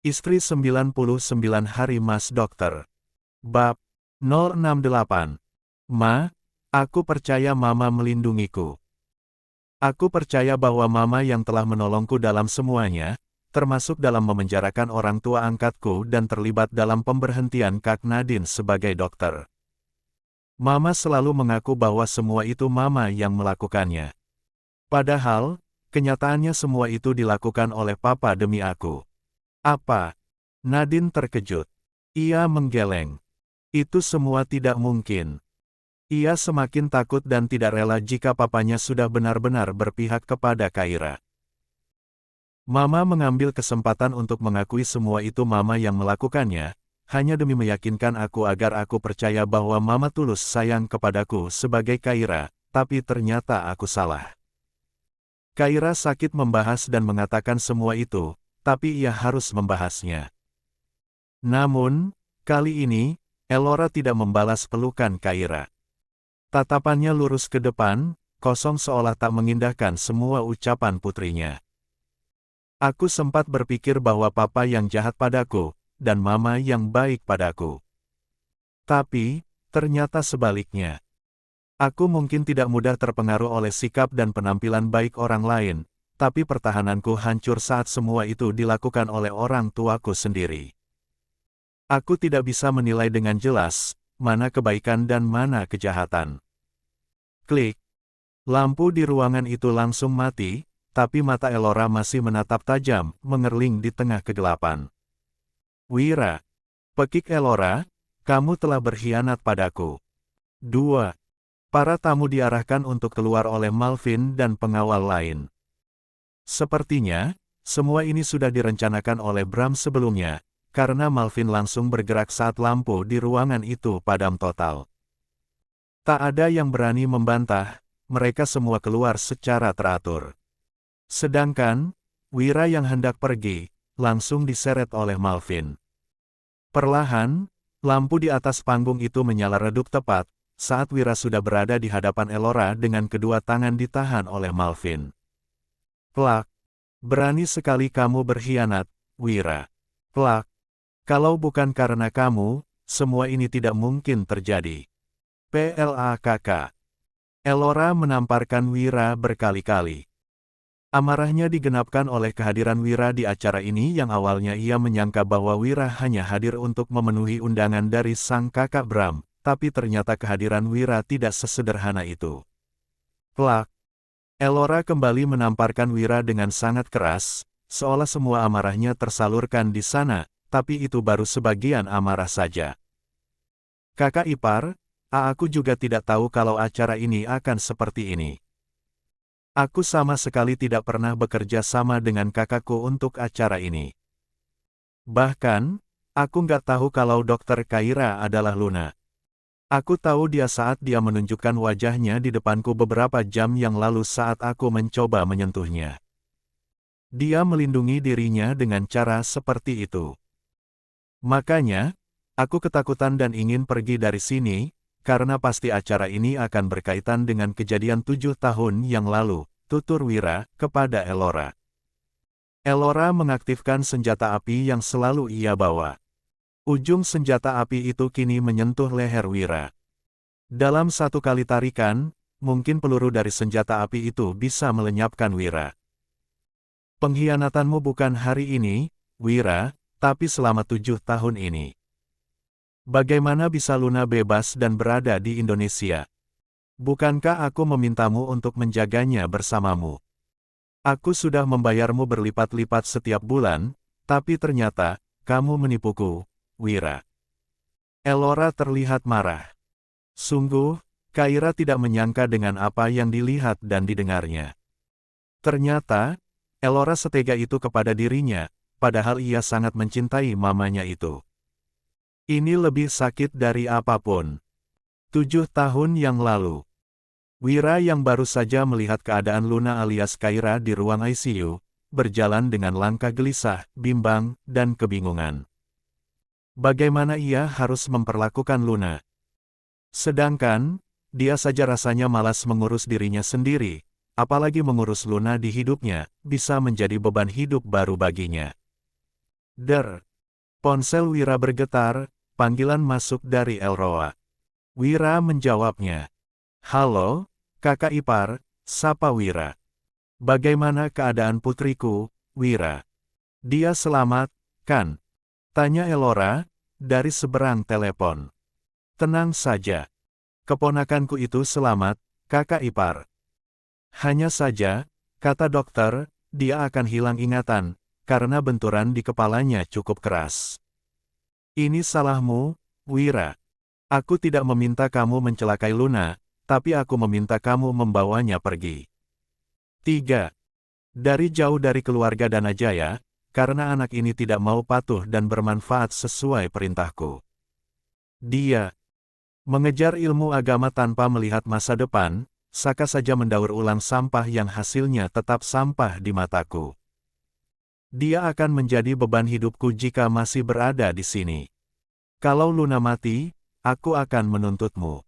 Istri 99 hari Mas Dokter. Bab 068. Ma, aku percaya Mama melindungiku. Aku percaya bahwa Mama yang telah menolongku dalam semuanya, termasuk dalam memenjarakan orang tua angkatku dan terlibat dalam pemberhentian Kak Nadine sebagai dokter. Mama selalu mengaku bahwa semua itu Mama yang melakukannya. Padahal, kenyataannya semua itu dilakukan oleh Papa demi aku. Apa? Nadine terkejut. Ia menggeleng. Itu semua tidak mungkin. Ia semakin takut dan tidak rela jika papanya sudah benar-benar berpihak kepada Kaira. Mama mengambil kesempatan untuk mengakui semua itu Mama yang melakukannya, hanya demi meyakinkan aku agar aku percaya bahwa Mama tulus sayang kepadaku sebagai Kaira, tapi ternyata aku salah. Kaira sakit membahas dan mengatakan semua itu, tapi ia harus membahasnya. Namun, kali ini, Elora tidak membalas pelukan Kaira. Tatapannya lurus ke depan, kosong seolah tak mengindahkan semua ucapan putrinya. Aku sempat berpikir bahwa Papa yang jahat padaku, dan Mama yang baik padaku. Tapi, ternyata sebaliknya. Aku mungkin tidak mudah terpengaruh oleh sikap dan penampilan baik orang lain, tapi pertahananku hancur saat semua itu dilakukan oleh orang tuaku sendiri. Aku tidak bisa menilai dengan jelas, mana kebaikan dan mana kejahatan. Klik. Lampu di ruangan itu langsung mati, tapi mata Elora masih menatap tajam, mengerling di tengah kegelapan. Wira. Pekik Elora, kamu telah berkhianat padaku. 2. Para tamu diarahkan untuk keluar oleh Malvin dan pengawal lain. Sepertinya, semua ini sudah direncanakan oleh Bram sebelumnya, karena Malvin langsung bergerak saat lampu di ruangan itu padam total. Tak ada yang berani membantah, mereka semua keluar secara teratur. Sedangkan, Wira yang hendak pergi, langsung diseret oleh Malvin. Perlahan, lampu di atas panggung itu menyala redup tepat, saat Wira sudah berada di hadapan Elora dengan kedua tangan ditahan oleh Malvin. Plak. Berani sekali kamu berkhianat, Wira. Plak. Kalau bukan karena kamu, semua ini tidak mungkin terjadi. PLAKK. Elora menamparkan Wira berkali-kali. Amarahnya digenapkan oleh kehadiran Wira di acara ini yang awalnya ia menyangka bahwa Wira hanya hadir untuk memenuhi undangan dari sang kakak Bram, tapi ternyata kehadiran Wira tidak sesederhana itu. Plak. Elora kembali menamparkan Wira dengan sangat keras, seolah semua amarahnya tersalurkan di sana, tapi itu baru sebagian amarah saja. Kakak ipar, aku juga tidak tahu kalau acara ini akan seperti ini. Aku sama sekali tidak pernah bekerja sama dengan kakakku untuk acara ini. Bahkan, aku nggak tahu kalau Dokter Kaira adalah Luna. Aku tahu dia saat dia menunjukkan wajahnya di depanku beberapa jam yang lalu saat aku mencoba menyentuhnya. Dia melindungi dirinya dengan cara seperti itu. Makanya, aku ketakutan dan ingin pergi dari sini, karena pasti acara ini akan berkaitan dengan kejadian 7 tahun yang lalu, tutur Wira kepada Elora. Elora mengaktifkan senjata api yang selalu ia bawa. Ujung senjata api itu kini menyentuh leher Wira. Dalam satu kali tarikan, mungkin peluru dari senjata api itu bisa melenyapkan Wira. Pengkhianatanmu bukan hari ini, Wira, tapi selama 7 tahun ini. Bagaimana bisa Luna bebas dan berada di Indonesia? Bukankah aku memintamu untuk menjaganya bersamamu? Aku sudah membayarmu berlipat-lipat setiap bulan, tapi ternyata, kamu menipuku, Wira. Elora terlihat marah. Sungguh, Kaira tidak menyangka dengan apa yang dilihat dan didengarnya. Ternyata, Elora setega itu kepada dirinya, padahal ia sangat mencintai mamanya itu. Ini lebih sakit dari apapun. 7 tahun yang lalu. Wira yang baru saja melihat keadaan Luna alias Kaira di ruang ICU, berjalan dengan langkah gelisah, bimbang, dan kebingungan. Bagaimana ia harus memperlakukan Luna? Sedangkan, dia saja rasanya malas mengurus dirinya sendiri, apalagi mengurus Luna di hidupnya, bisa menjadi beban hidup baru baginya. Der. Ponsel Wira bergetar, panggilan masuk dari Elroa. Wira menjawabnya. Halo, kakak ipar, sapa Wira. Bagaimana keadaan putriku, Wira? Dia selamat, kan? Tanya Elora, dari seberang telepon. Tenang saja. Keponakanku itu selamat, kakak ipar. Hanya saja, kata dokter, dia akan hilang ingatan, karena benturan di kepalanya cukup keras. Ini salahmu, Wira. Aku tidak meminta kamu mencelakai Luna, tapi aku meminta kamu membawanya pergi. 3. Dari jauh dari keluarga Danajaya, karena anak ini tidak mau patuh dan bermanfaat sesuai perintahku. Dia mengejar ilmu agama tanpa melihat masa depan, saka saja mendaur ulang sampah yang hasilnya tetap sampah di mataku. Dia akan menjadi beban hidupku jika masih berada di sini. Kalau Luna mati, aku akan menuntutmu.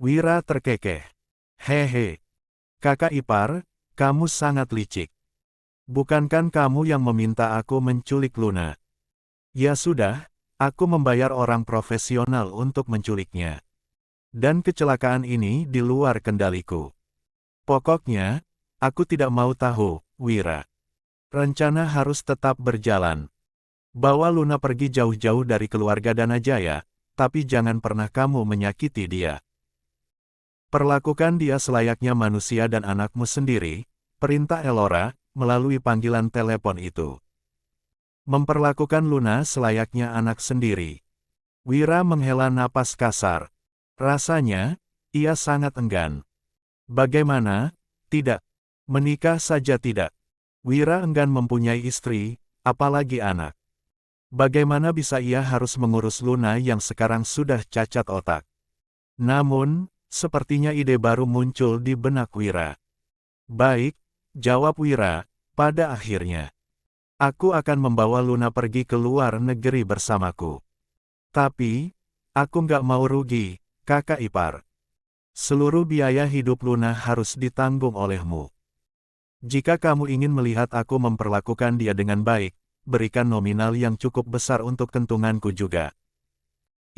Wira terkekeh. Hehe. Kakak ipar, kamu sangat licik. Bukankah kamu yang meminta aku menculik Luna? Ya sudah, aku membayar orang profesional untuk menculiknya. Dan kecelakaan ini di luar kendaliku. Pokoknya, aku tidak mau tahu, Wira. Rencana harus tetap berjalan. Bawa Luna pergi jauh-jauh dari keluarga Danajaya, tapi jangan pernah kamu menyakiti dia. Perlakukan dia selayaknya manusia dan anakmu sendiri, perintah Elora, melalui panggilan telepon itu. Memperlakukan Luna selayaknya anak sendiri. Wira menghela napas kasar. Rasanya, ia sangat enggan. Bagaimana? Tidak. Menikah saja tidak. Wira enggan mempunyai istri, apalagi anak. Bagaimana bisa ia harus mengurus Luna yang sekarang sudah cacat otak? Namun, sepertinya ide baru muncul di benak Wira. Baik, jawab Wira, pada akhirnya. Aku akan membawa Luna pergi ke luar negeri bersamaku. Tapi, aku nggak mau rugi, kakak ipar. Seluruh biaya hidup Luna harus ditanggung olehmu. Jika kamu ingin melihat aku memperlakukan dia dengan baik, berikan nominal yang cukup besar untuk kentunganku juga.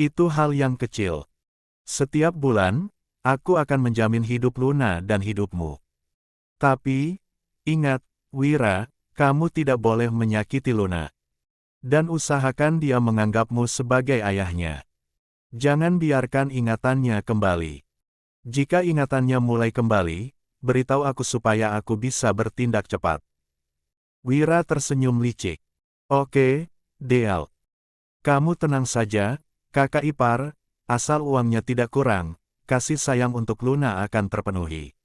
Itu hal yang kecil. Setiap bulan, aku akan menjamin hidup Luna dan hidupmu. Tapi, ingat, Wira, kamu tidak boleh menyakiti Luna. Dan usahakan dia menganggapmu sebagai ayahnya. Jangan biarkan ingatannya kembali. Jika ingatannya mulai kembali, beritahu aku supaya aku bisa bertindak cepat. Wira tersenyum licik. Oke, Deal. Kamu tenang saja, kakak ipar, asal uangnya tidak kurang, kasih sayang untuk Luna akan terpenuhi.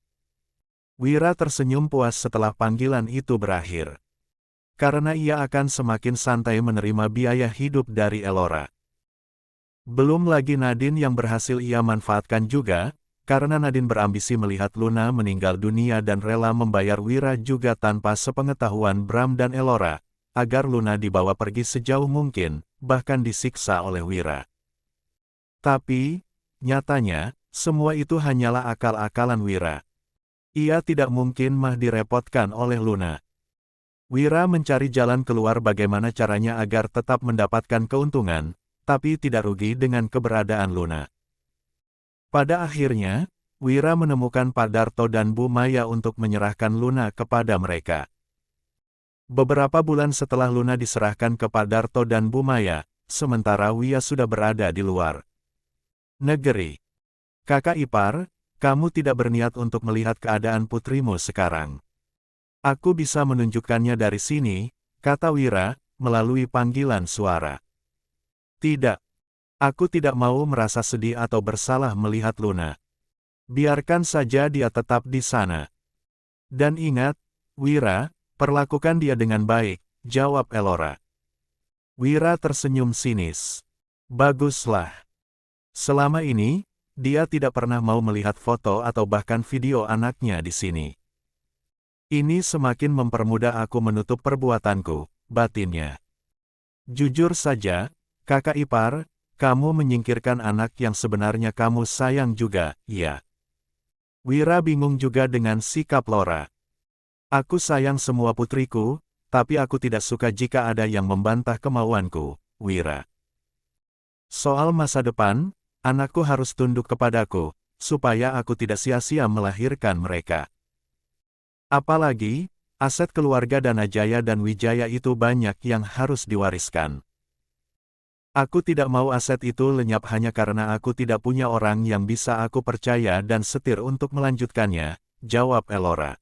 Wira tersenyum puas setelah panggilan itu berakhir. Karena ia akan semakin santai menerima biaya hidup dari Elora. Belum lagi Nadine yang berhasil ia manfaatkan juga, karena Nadine berambisi melihat Luna meninggal dunia dan rela membayar Wira juga tanpa sepengetahuan Bram dan Elora, agar Luna dibawa pergi sejauh mungkin, bahkan disiksa oleh Wira. Tapi, nyatanya, semua itu hanyalah akal-akalan Wira. Ia tidak mungkin mah direpotkan oleh Luna. Wira mencari jalan keluar bagaimana caranya agar tetap mendapatkan keuntungan, tapi tidak rugi dengan keberadaan Luna. Pada akhirnya, Wira menemukan Pak Darto dan Bu Maya untuk menyerahkan Luna kepada mereka. Beberapa bulan setelah Luna diserahkan ke Pak Darto dan Bu Maya, sementara Wia sudah berada di luar negeri. Kakak ipar, kamu tidak berniat untuk melihat keadaan putrimu sekarang. Aku bisa menunjukkannya dari sini, kata Wira, melalui panggilan suara. Tidak. Aku tidak mau merasa sedih atau bersalah melihat Luna. Biarkan saja dia tetap di sana. Dan ingat, Wira, perlakukan dia dengan baik, jawab Elora. Wira tersenyum sinis. Baguslah. Selama ini, dia tidak pernah mau melihat foto atau bahkan video anaknya di sini. Ini semakin mempermudah aku menutup perbuatanku, batinnya. Jujur saja, kakak ipar, kamu menyingkirkan anak yang sebenarnya kamu sayang juga, ya. Wira bingung juga dengan sikap Lora. Aku sayang semua putriku, tapi aku tidak suka jika ada yang membantah kemauanku, Wira. Soal masa depan, anakku harus tunduk kepadaku, supaya aku tidak sia-sia melahirkan mereka. Apalagi, aset keluarga Danajaya dan Wijaya itu banyak yang harus diwariskan. Aku tidak mau aset itu lenyap hanya karena aku tidak punya orang yang bisa aku percaya dan setir untuk melanjutkannya, jawab Elora.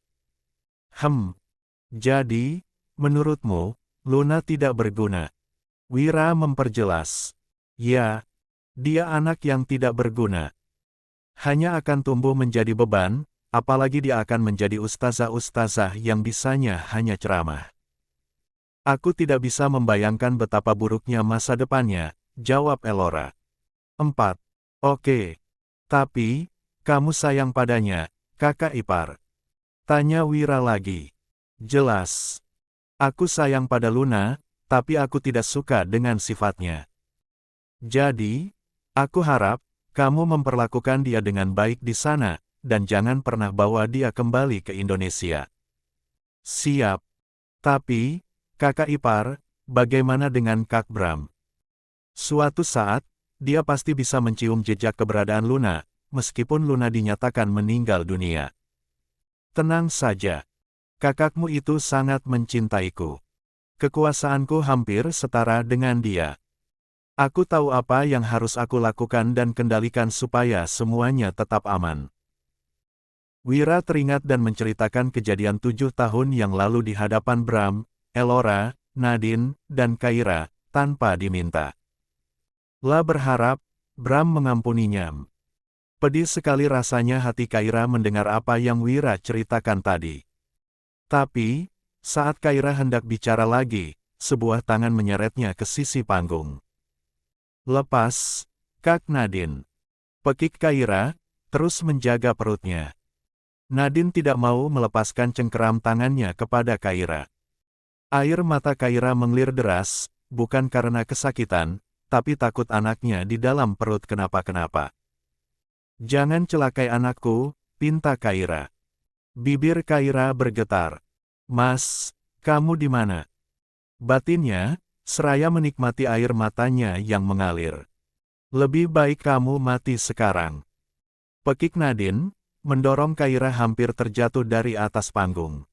Jadi, menurutmu, Luna tidak berguna? Wira memperjelas. Ya, dia anak yang tidak berguna. Hanya akan tumbuh menjadi beban, apalagi dia akan menjadi ustazah-ustazah yang bisanya hanya ceramah. Aku tidak bisa membayangkan betapa buruknya masa depannya, jawab Elora. 4. Oke. Tapi, kamu sayang padanya, kakak ipar? Tanya Wira lagi. Jelas. Aku sayang pada Luna, tapi aku tidak suka dengan sifatnya. Jadi, aku harap, kamu memperlakukan dia dengan baik di sana, dan jangan pernah bawa dia kembali ke Indonesia. Siap. Tapi, kakak ipar, bagaimana dengan Kak Bram? Suatu saat, dia pasti bisa mencium jejak keberadaan Luna, meskipun Luna dinyatakan meninggal dunia. Tenang saja. Kakakmu itu sangat mencintaiku. Kekuasaanku hampir setara dengan dia. Aku tahu apa yang harus aku lakukan dan kendalikan supaya semuanya tetap aman. Wira teringat dan menceritakan kejadian 7 tahun yang lalu di hadapan Bram, Elora, Nadine, dan Kaira, tanpa diminta. La berharap, Bram mengampuninya. Pedih sekali rasanya hati Kaira mendengar apa yang Wira ceritakan tadi. Tapi, saat Kaira hendak bicara lagi, sebuah tangan menyeretnya ke sisi panggung. Lepas, Kak Nadine. Pekik Kaira, terus menjaga perutnya. Nadine tidak mau melepaskan cengkeram tangannya kepada Kaira. Air mata Kaira mengalir deras, bukan karena kesakitan, tapi takut anaknya di dalam perut kenapa-kenapa. Jangan celakai anakku, pinta Kaira. Bibir Kaira bergetar. Mas, kamu di mana? Batinnya, seraya menikmati air matanya yang mengalir. Lebih baik kamu mati sekarang. Pekik Nadine, mendorong Kaira hampir terjatuh dari atas panggung.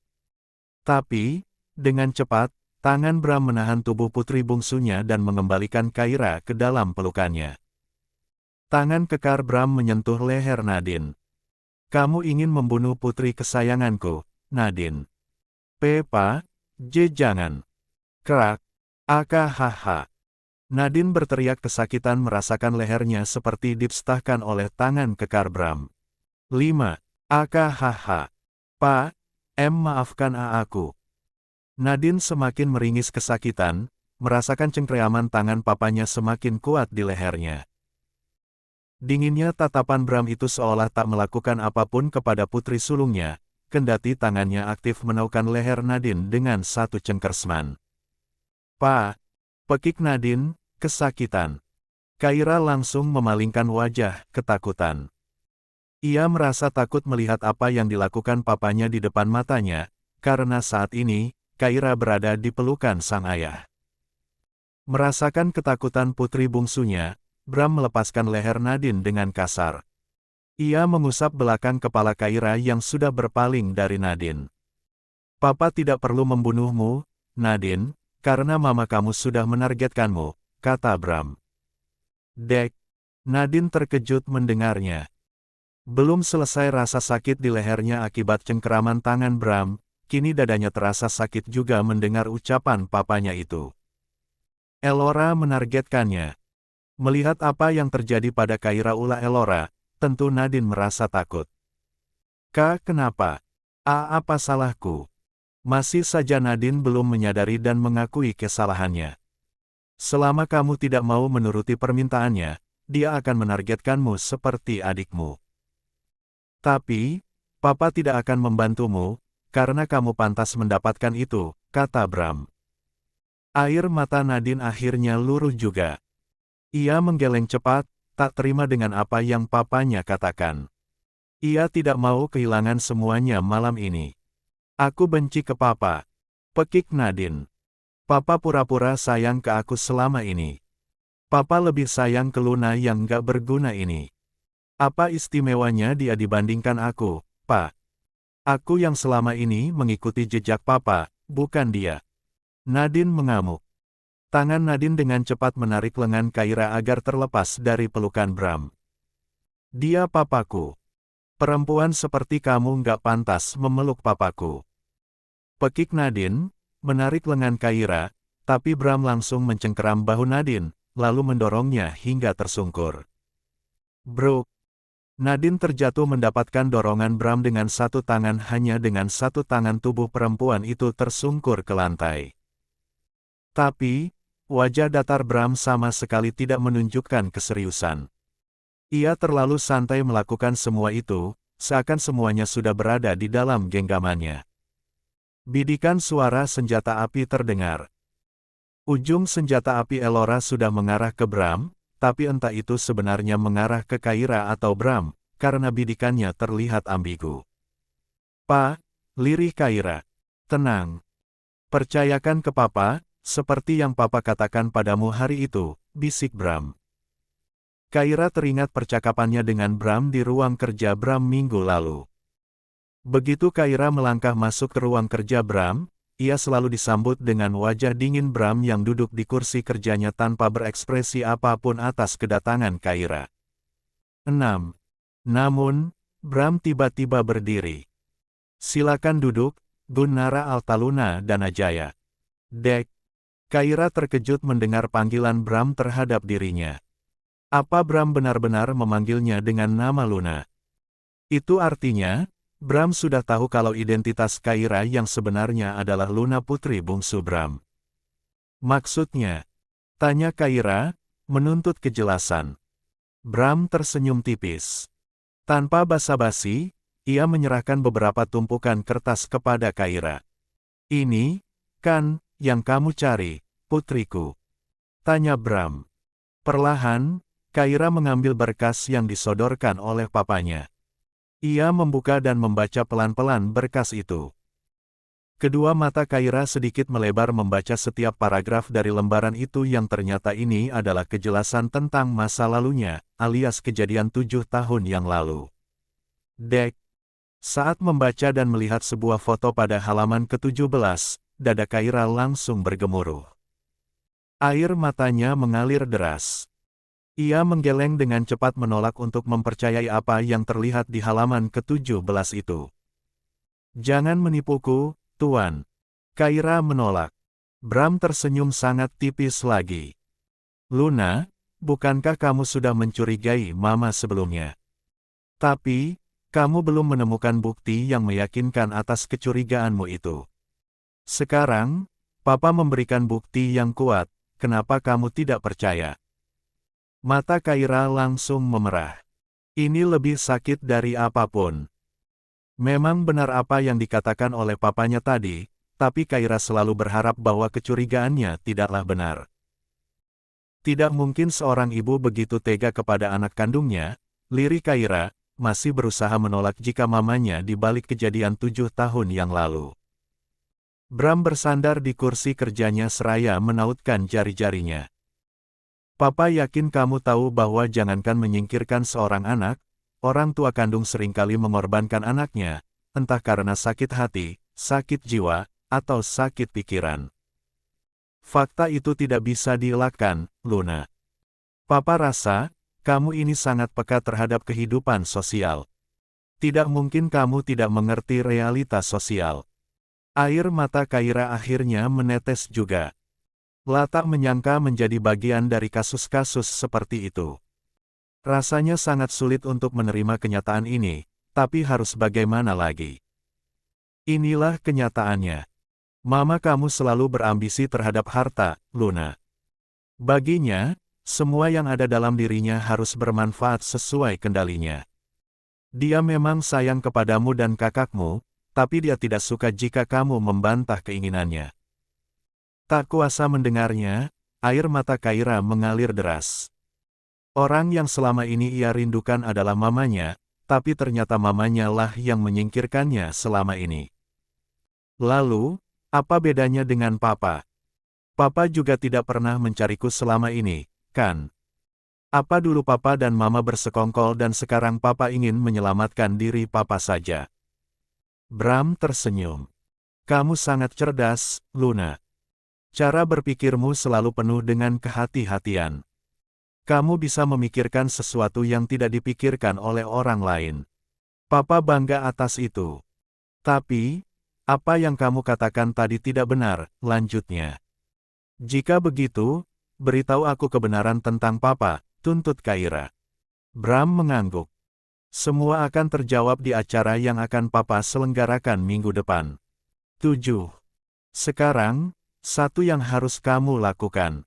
Tapi, dengan cepat, tangan Bram menahan tubuh putri bungsunya dan mengembalikan Kaira ke dalam pelukannya. Tangan kekar Bram menyentuh leher Nadine. Kamu ingin membunuh putri kesayanganku, Nadine. Pepa, jangan. Krak, akahaha. Nadine berteriak kesakitan merasakan lehernya seperti dipstahkan oleh tangan kekar Bram. 5. Akahaha. Pa, maafkan aku. Nadine semakin meringis kesakitan, merasakan cengkeraman tangan papanya semakin kuat di lehernya. Dinginnya tatapan Bram itu seolah tak melakukan apapun kepada putri sulungnya, kendati tangannya aktif menaukan leher Nadine dengan satu cengkersman. Pa, pekik Nadine, kesakitan. Kaira langsung memalingkan wajah, ketakutan. Ia merasa takut melihat apa yang dilakukan papanya di depan matanya, karena saat ini, Kaira berada di pelukan sang ayah. Merasakan ketakutan putri bungsunya, Bram melepaskan leher Nadine dengan kasar. Ia mengusap belakang kepala Kaira yang sudah berpaling dari Nadine. Papa tidak perlu membunuhmu, Nadine, karena mama kamu sudah menargetkanmu, kata Bram. Dek, Nadine terkejut mendengarnya. Belum selesai rasa sakit di lehernya akibat cengkeraman tangan Bram, kini dadanya terasa sakit juga mendengar ucapan papanya itu. Elora menargetkannya. Melihat apa yang terjadi pada Kaira ulah Elora, tentu Nadine merasa takut. Kak, kenapa? Apa salahku? Masih saja Nadine belum menyadari dan mengakui kesalahannya. Selama kamu tidak mau menuruti permintaannya, dia akan menargetkanmu seperti adikmu. Tapi, Papa tidak akan membantumu, karena kamu pantas mendapatkan itu, kata Bram. Air mata Nadine akhirnya luruh juga. Ia menggeleng cepat, tak terima dengan apa yang papanya katakan. Ia tidak mau kehilangan semuanya malam ini. Aku benci ke papa. Pekik Nadine. Papa pura-pura sayang ke aku selama ini. Papa lebih sayang ke Luna yang gak berguna ini. Apa istimewanya dia dibandingkan aku, Pak? Aku yang selama ini mengikuti jejak Papa, bukan dia. Nadine mengamuk. Tangan Nadine dengan cepat menarik lengan Kyra agar terlepas dari pelukan Bram. Dia papaku. Perempuan seperti kamu gak pantas memeluk papaku. Pekik Nadine, menarik lengan Kyra, tapi Bram langsung mencengkeram bahu Nadine, lalu mendorongnya hingga tersungkur. Bro. Nadine terjatuh mendapatkan dorongan Bram dengan satu tangan, hanya dengan satu tangan tubuh perempuan itu tersungkur ke lantai. Tapi, wajah datar Bram sama sekali tidak menunjukkan keseriusan. Ia terlalu santai melakukan semua itu, seakan semuanya sudah berada di dalam genggamannya. Bidikan suara senjata api terdengar. Ujung senjata api Elora sudah mengarah ke Bram, tapi entah itu sebenarnya mengarah ke Kyra atau Bram, karena bidikannya terlihat ambigu. "Pa," lirih Kyra. "Tenang. Percayakan ke Papa, seperti yang Papa katakan padamu hari itu," bisik Bram. Kyra teringat percakapannya dengan Bram di ruang kerja Bram minggu lalu. Begitu Kyra melangkah masuk ke ruang kerja Bram, ia selalu disambut dengan wajah dingin Bram yang duduk di kursi kerjanya tanpa berekspresi apapun atas kedatangan Kyra. 6. Namun, Bram tiba-tiba berdiri. "Silakan duduk, Gunnara Altaluna Danajaya." "Dek." Kyra terkejut mendengar panggilan Bram terhadap dirinya. Apa Bram benar-benar memanggilnya dengan nama Luna? Itu artinya, Bram sudah tahu kalau identitas Kyra yang sebenarnya adalah Luna putri bungsu Bram. "Maksudnya?" tanya Kyra, menuntut kejelasan. Bram tersenyum tipis. Tanpa basa-basi, ia menyerahkan beberapa tumpukan kertas kepada Kyra. "Ini, kan, yang kamu cari, putriku?" tanya Bram. Perlahan, Kyra mengambil berkas yang disodorkan oleh papanya. Ia membuka dan membaca pelan-pelan berkas itu. Kedua mata Kyra sedikit melebar membaca setiap paragraf dari lembaran itu yang ternyata ini adalah kejelasan tentang masa lalunya, alias kejadian 7 tahun yang lalu. "Dek." Saat membaca dan melihat sebuah foto pada halaman ke-17, dada Kyra langsung bergemuruh. Air matanya mengalir deras. Ia menggeleng dengan cepat menolak untuk mempercayai apa yang terlihat di halaman ke-17 itu. "Jangan menipuku, Tuan." Kyra menolak. Bram tersenyum sangat tipis lagi. "Luna, bukankah kamu sudah mencurigai Mama sebelumnya? Tapi, kamu belum menemukan bukti yang meyakinkan atas kecurigaanmu itu. Sekarang, Papa memberikan bukti yang kuat, kenapa kamu tidak percaya?" Mata Kyra langsung memerah. Ini lebih sakit dari apapun. Memang benar apa yang dikatakan oleh papanya tadi, tapi Kyra selalu berharap bahwa kecurigaannya tidaklah benar. Tidak mungkin seorang ibu begitu tega kepada anak kandungnya, lirih Kyra, masih berusaha menolak jika mamanya di balik kejadian 7 tahun yang lalu. Bram bersandar di kursi kerjanya seraya menautkan jari-jarinya. "Papa yakin kamu tahu bahwa jangankan menyingkirkan seorang anak, orang tua kandung seringkali mengorbankan anaknya, entah karena sakit hati, sakit jiwa, atau sakit pikiran. Fakta itu tidak bisa dielakkan, Luna. Papa rasa, kamu ini sangat peka terhadap kehidupan sosial. Tidak mungkin kamu tidak mengerti realitas sosial." Air mata Kyra akhirnya menetes juga. Tak menyangka menjadi bagian dari kasus-kasus seperti itu. Rasanya sangat sulit untuk menerima kenyataan ini, tapi harus bagaimana lagi? Inilah kenyataannya. Mama kamu selalu berambisi terhadap harta, Luna. Baginya, semua yang ada dalam dirinya harus bermanfaat sesuai kendalinya. Dia memang sayang kepadamu dan kakakmu, tapi dia tidak suka jika kamu membantah keinginannya. Tak kuasa mendengarnya, air mata Kyra mengalir deras. Orang yang selama ini ia rindukan adalah mamanya, tapi ternyata mamanya lah yang menyingkirkannya selama ini. Lalu, Apa bedanya dengan papa? Papa juga tidak pernah mencariku selama ini, kan? Apa dulu papa dan mama bersekongkol dan sekarang papa ingin menyelamatkan diri papa saja? Bram tersenyum. Kamu sangat cerdas, Luna. Cara berpikirmu selalu penuh dengan kehati-hatian. Kamu bisa memikirkan sesuatu yang tidak dipikirkan oleh orang lain. Papa bangga atas itu. Tapi, apa yang kamu katakan tadi tidak benar, lanjutnya. Jika begitu, beritahu aku kebenaran tentang papa, tuntut Kaira. Bram mengangguk. Semua akan terjawab di acara yang akan papa selenggarakan minggu depan. 7. Sekarang, satu yang harus kamu lakukan.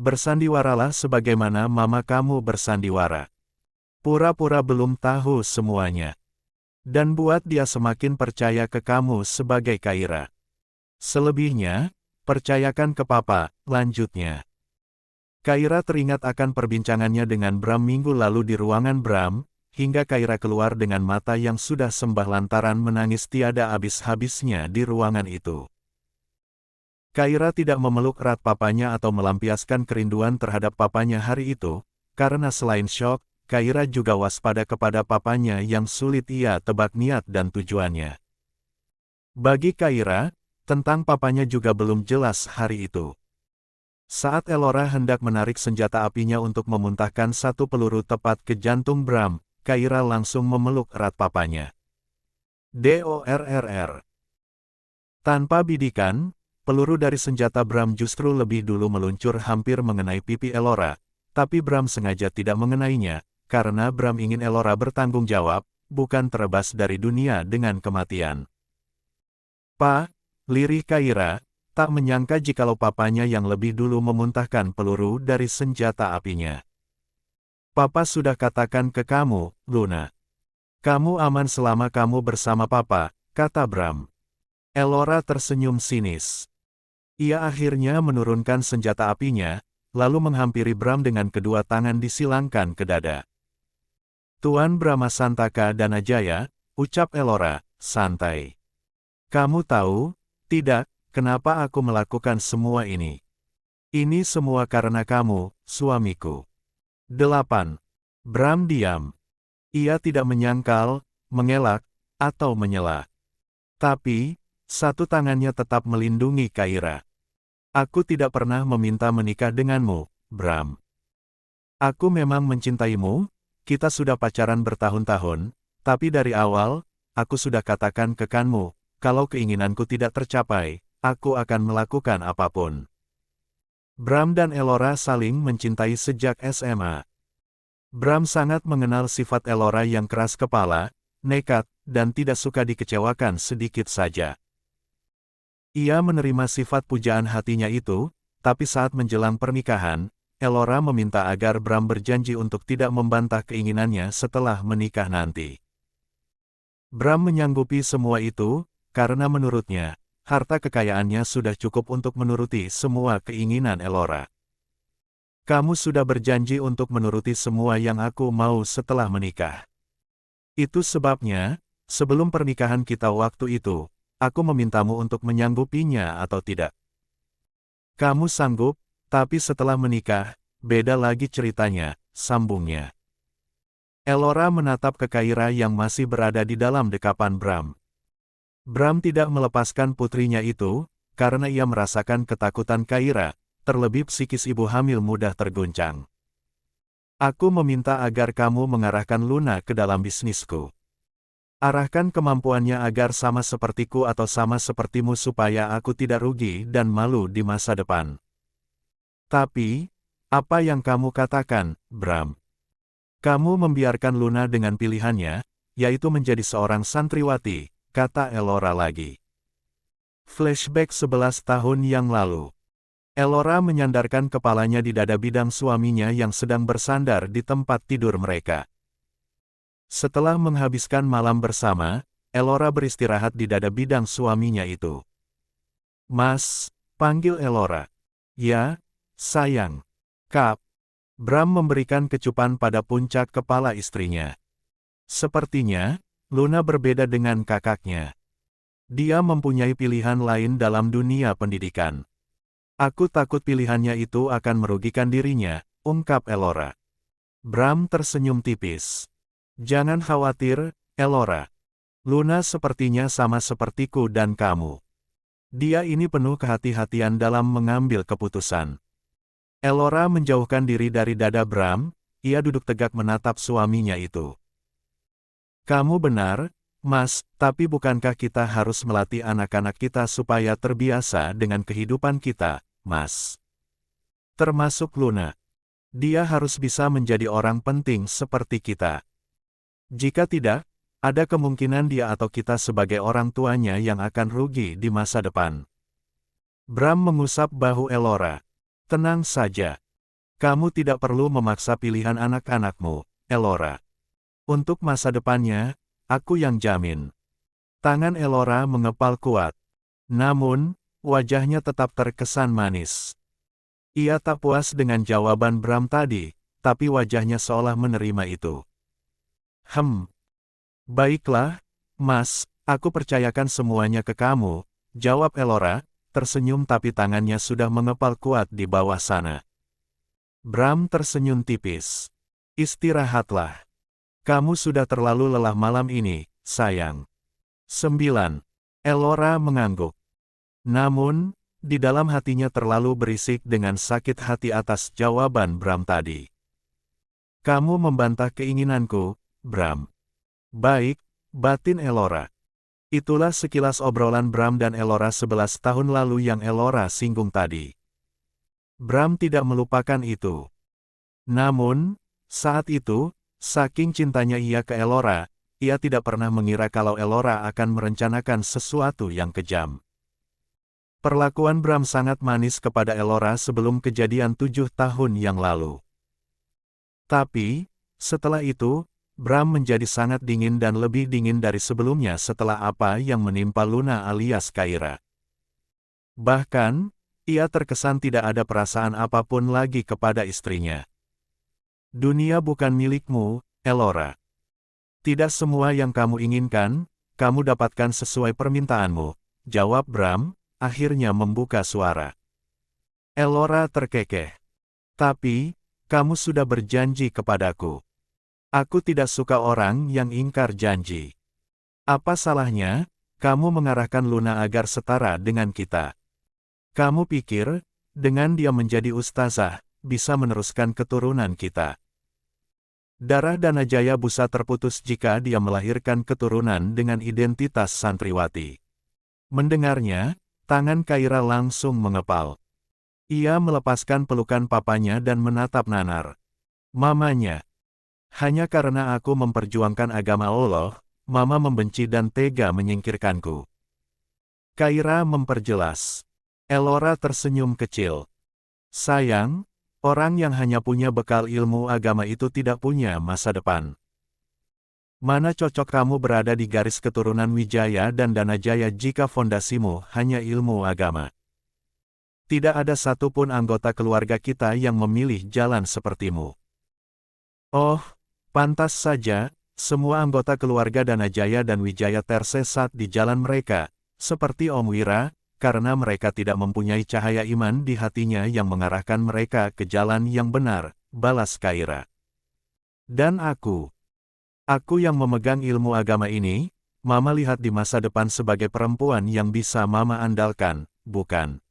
Bersandiwaralah sebagaimana mama kamu bersandiwara. Pura-pura belum tahu semuanya. Dan buat dia semakin percaya ke kamu sebagai Kaira. Selebihnya, percayakan ke papa, lanjutnya. Kaira teringat akan perbincangannya dengan Bram minggu lalu di ruangan Bram, hingga Kaira keluar dengan mata yang sudah sembah lantaran menangis tiada habis-habisnya di ruangan itu. Kaira tidak memeluk erat papanya atau melampiaskan kerinduan terhadap papanya hari itu, karena selain syok, Kaira juga waspada kepada papanya yang sulit ia tebak niat dan tujuannya. Bagi Kaira, tentang papanya juga belum jelas hari itu. Saat Elora hendak menarik senjata apinya untuk memuntahkan satu peluru tepat ke jantung Bram, Kaira langsung memeluk erat papanya. DORRR. Tanpa bidikan, peluru dari senjata Bram justru lebih dulu meluncur hampir mengenai pipi Elora, tapi Bram sengaja tidak mengenainya, karena Bram ingin Elora bertanggung jawab, bukan terbebas dari dunia dengan kematian. Pa, lirih Kaira, tak menyangka jikalau papanya yang lebih dulu memuntahkan peluru dari senjata apinya. Papa sudah katakan ke kamu, Luna. Kamu aman selama kamu bersama papa, kata Bram. Elora tersenyum sinis. Ia akhirnya menurunkan senjata apinya, lalu menghampiri Bram dengan kedua tangan disilangkan ke dada. Tuan Brahmasantaka Danajaya, ucap Elora, santai. Kamu tahu, tidak, kenapa aku melakukan semua ini? Ini semua karena kamu, suamiku. 8. Bram diam. Ia tidak menyangkal, mengelak, atau menyela. Tapi, satu tangannya tetap melindungi Kaira. Aku tidak pernah meminta menikah denganmu, Bram. Aku memang mencintaimu, kita sudah pacaran bertahun-tahun, tapi dari awal, aku sudah katakan ke kanmu, kalau keinginanku tidak tercapai, aku akan melakukan apapun. Bram dan Elora saling mencintai sejak SMA. Bram sangat mengenal sifat Elora yang keras kepala, nekat, dan tidak suka dikecewakan sedikit saja. Ia menerima sifat pujaan hatinya itu, tapi saat menjelang pernikahan, Elora meminta agar Bram berjanji untuk tidak membantah keinginannya setelah menikah nanti. Bram menyanggupi semua itu, karena menurutnya, harta kekayaannya sudah cukup untuk menuruti semua keinginan Elora. Kamu sudah berjanji untuk menuruti semua yang aku mau setelah menikah. Itu sebabnya, sebelum pernikahan kita waktu itu, aku memintamu untuk menyanggupinya atau tidak. Kamu sanggup, tapi setelah menikah, beda lagi ceritanya, sambungnya. Elora menatap ke Kaira yang masih berada di dalam dekapan Bram. Bram tidak melepaskan putrinya itu, karena ia merasakan ketakutan Kaira, terlebih psikis ibu hamil mudah terguncang. Aku meminta agar kamu mengarahkan Luna ke dalam bisnisku. Arahkan kemampuannya agar sama sepertiku atau sama sepertimu supaya aku tidak rugi dan malu di masa depan. Tapi, apa yang kamu katakan, Bram? Kamu membiarkan Luna dengan pilihannya, yaitu menjadi seorang santriwati, kata Elora lagi. Flashback 11 tahun yang lalu. Elora menyandarkan kepalanya di dada bidang suaminya yang sedang bersandar di tempat tidur mereka. Setelah menghabiskan malam bersama, Elora beristirahat di dada bidang suaminya itu. Mas, panggil Elora. Ya, sayang. Kap. Bram memberikan kecupan pada puncak kepala istrinya. Sepertinya, Luna berbeda dengan kakaknya. Dia mempunyai pilihan lain dalam dunia pendidikan. Aku takut pilihannya itu akan merugikan dirinya, ungkap Elora. Bram tersenyum tipis. Jangan khawatir, Elora. Luna sepertinya sama sepertiku dan kamu. Dia ini penuh kehati-hatian dalam mengambil keputusan. Elora menjauhkan diri dari dada Bram, ia duduk tegak menatap suaminya itu. Kamu benar, Mas, tapi bukankah kita harus melatih anak-anak kita supaya terbiasa dengan kehidupan kita, Mas? Termasuk Luna. Dia harus bisa menjadi orang penting seperti kita. Jika tidak, ada kemungkinan dia atau kita sebagai orang tuanya yang akan rugi di masa depan. Bram mengusap bahu Elora. Tenang saja. Kamu tidak perlu memaksa pilihan anak-anakmu, Elora. Untuk masa depannya, aku yang jamin. Tangan Elora mengepal kuat. Namun, wajahnya tetap terkesan manis. Ia tak puas dengan jawaban Bram tadi, tapi wajahnya seolah menerima itu. Baiklah, Mas, aku percayakan semuanya ke kamu, jawab Elora, tersenyum tapi tangannya sudah mengepal kuat di bawah sana. Bram tersenyum tipis. Istirahatlah. Kamu sudah terlalu lelah malam ini, sayang. 9. Elora mengangguk. Namun, di dalam hatinya terlalu berisik dengan sakit hati atas jawaban Bram tadi. Kamu membantah keinginanku, Bram. Baik, batin Elora. Itulah sekilas obrolan Bram dan Elora 11 tahun lalu yang Elora singgung tadi. Bram tidak melupakan itu. Namun, saat itu, saking cintanya ia ke Elora, ia tidak pernah mengira kalau Elora akan merencanakan sesuatu yang kejam. Perlakuan Bram sangat manis kepada Elora sebelum kejadian 7 tahun yang lalu. Tapi, setelah itu, Bram menjadi sangat dingin dan lebih dingin dari sebelumnya setelah apa yang menimpa Luna alias Kaira. Bahkan, ia terkesan tidak ada perasaan apapun lagi kepada istrinya. Dunia bukan milikmu, Elora. Tidak semua yang kamu inginkan, kamu dapatkan sesuai permintaanmu, jawab Bram, akhirnya membuka suara. Elora terkekeh. Tapi, kamu sudah berjanji kepadaku. Aku tidak suka orang yang ingkar janji. Apa salahnya, kamu mengarahkan Luna agar setara dengan kita? Kamu pikir, dengan dia menjadi ustazah, bisa meneruskan keturunan kita? Darah Danajaya busa terputus jika dia melahirkan keturunan dengan identitas santriwati. Mendengarnya, tangan Kaira langsung mengepal. Ia melepaskan pelukan papanya dan menatap nanar. Mamanya. Hanya karena aku memperjuangkan agama Allah, Mama membenci dan tega menyingkirkanku. Kaira memperjelas. Elora tersenyum kecil. Sayang, orang yang hanya punya bekal ilmu agama itu tidak punya masa depan. Mana cocok kamu berada di garis keturunan Wijaya dan Danajaya jika fondasimu hanya ilmu agama. Tidak ada satupun anggota keluarga kita yang memilih jalan sepertimu. Oh, pantas saja, semua anggota keluarga Danajaya dan Wijaya tersesat di jalan mereka, seperti Om Wira, karena mereka tidak mempunyai cahaya iman di hatinya yang mengarahkan mereka ke jalan yang benar, balas Kaira. Dan aku yang memegang ilmu agama ini, Mama lihat di masa depan sebagai perempuan yang bisa Mama andalkan, bukan?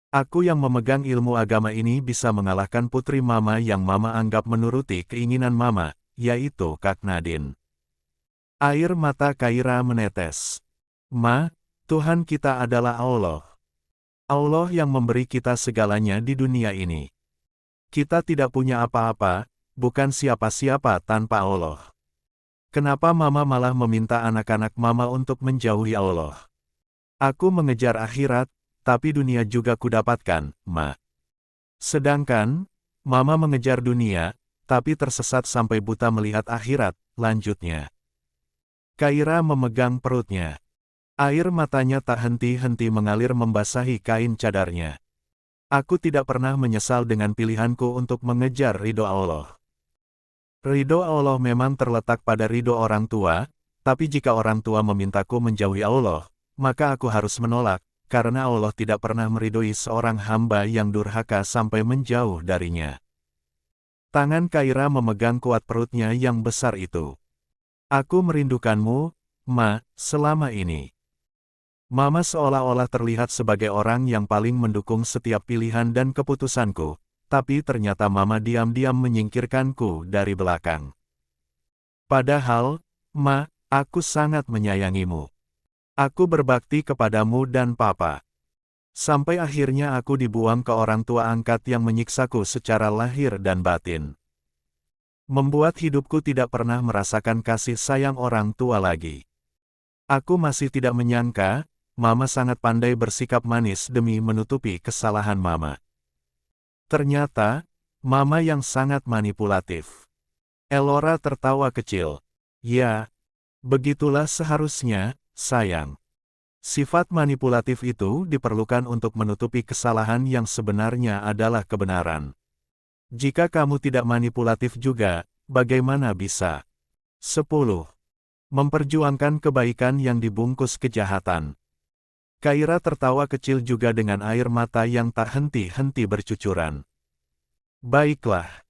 Aku yang memegang ilmu agama ini bisa mengalahkan putri Mama yang Mama anggap menuruti keinginan Mama, yaitu Kak Nadine. Air mata Kaira menetes. Ma, Tuhan kita adalah Allah. Allah yang memberi kita segalanya di dunia ini. Kita tidak punya apa-apa, bukan siapa-siapa tanpa Allah. Kenapa Mama malah meminta anak-anak Mama untuk menjauhi Allah? Aku mengejar akhirat, tapi dunia juga kudapatkan, Ma. Sedangkan, Mama mengejar dunia, tapi tersesat sampai buta melihat akhirat, lanjutnya. Kaira memegang perutnya. Air matanya tak henti-henti mengalir membasahi kain cadarnya. Aku tidak pernah menyesal dengan pilihanku untuk mengejar ridho Allah. Ridho Allah memang terletak pada ridho orang tua, Tapi jika orang tua memintaku menjauhi Allah, maka aku harus menolak, karena Allah tidak pernah meridhoi seorang hamba yang durhaka sampai menjauh darinya. Tangan Kaira memegang kuat perutnya yang besar itu. Aku merindukanmu, Ma, selama ini. Mama seolah-olah terlihat sebagai orang yang paling mendukung setiap pilihan dan keputusanku, tapi ternyata Mama diam-diam menyingkirkanku dari belakang. Padahal, Ma, aku sangat menyayangimu. Aku berbakti kepadamu dan Papa. Sampai akhirnya aku dibuang ke orang tua angkat yang menyiksaku secara lahir dan batin. Membuat hidupku tidak pernah merasakan kasih sayang orang tua lagi. Aku masih tidak menyangka, Mama sangat pandai bersikap manis demi menutupi kesalahan Mama. Ternyata, Mama yang sangat manipulatif. Elora tertawa kecil. Ya, begitulah seharusnya, sayang. Sifat manipulatif itu diperlukan untuk menutupi kesalahan yang sebenarnya adalah kebenaran. Jika kamu tidak manipulatif juga, bagaimana bisa? 10. Memperjuangkan kebaikan yang dibungkus kejahatan. Kaira tertawa kecil juga dengan air mata yang tak henti-henti bercucuran. Baiklah.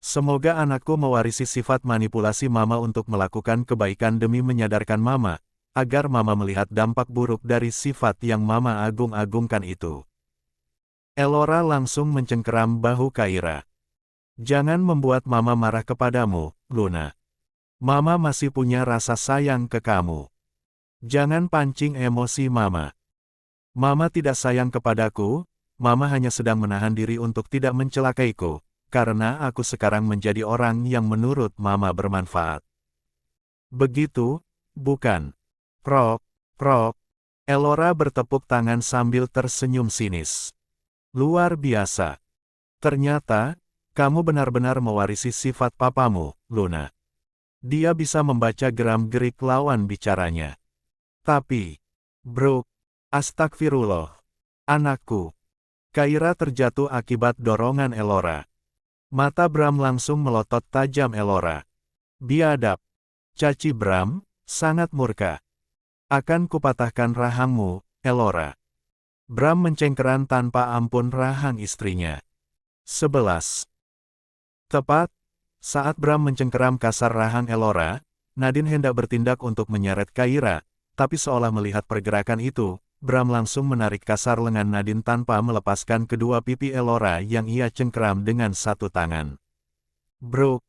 Semoga anakku mewarisi sifat manipulasi Mama untuk melakukan kebaikan demi menyadarkan Mama, agar Mama melihat dampak buruk dari sifat yang Mama agung-agungkan itu. Elora langsung mencengkeram bahu Kaira. Jangan membuat Mama marah kepadamu, Luna. Mama masih punya rasa sayang ke kamu. Jangan pancing emosi Mama. Mama tidak sayang kepadaku, Mama hanya sedang menahan diri untuk tidak mencelakaiku, karena aku sekarang menjadi orang yang menurut Mama bermanfaat. Begitu, bukan? Prok, prok. Elora bertepuk tangan sambil tersenyum sinis. Luar biasa. Ternyata, kamu benar-benar mewarisi sifat papamu, Luna. Dia bisa membaca geram-gerik lawan bicaranya. Tapi, Brooke, astagfirullah. Anakku. Kaira terjatuh akibat dorongan Elora. Mata Bram langsung melotot tajam Elora. Biadab. Caci Bram, sangat murka. Akan kupatahkan rahangmu, Elora. Bram mencengkeram tanpa ampun rahang istrinya. 11. Tepat, saat Bram mencengkeram kasar rahang Elora, Nadine hendak bertindak untuk menyeret Kaira, tapi seolah melihat pergerakan itu, Bram langsung menarik kasar lengan Nadine tanpa melepaskan kedua pipi Elora yang ia cengkeram dengan satu tangan. Brooke.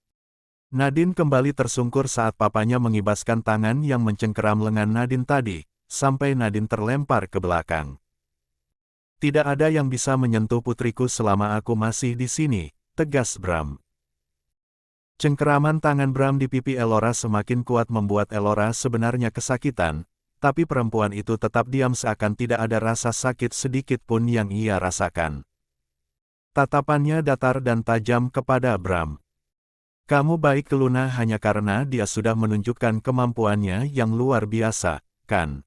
Nadine kembali tersungkur saat papanya mengibaskan tangan yang mencengkeram lengan Nadine tadi, sampai Nadine terlempar ke belakang. Tidak ada yang bisa menyentuh putriku selama aku masih di sini, tegas Bram. Cengkeraman tangan Bram di pipi Elora semakin kuat membuat Elora sebenarnya kesakitan, tapi perempuan itu tetap diam seakan tidak ada rasa sakit sedikit pun yang ia rasakan. Tatapannya datar dan tajam kepada Bram. Kamu baik ke Luna hanya karena dia sudah menunjukkan kemampuannya yang luar biasa, kan?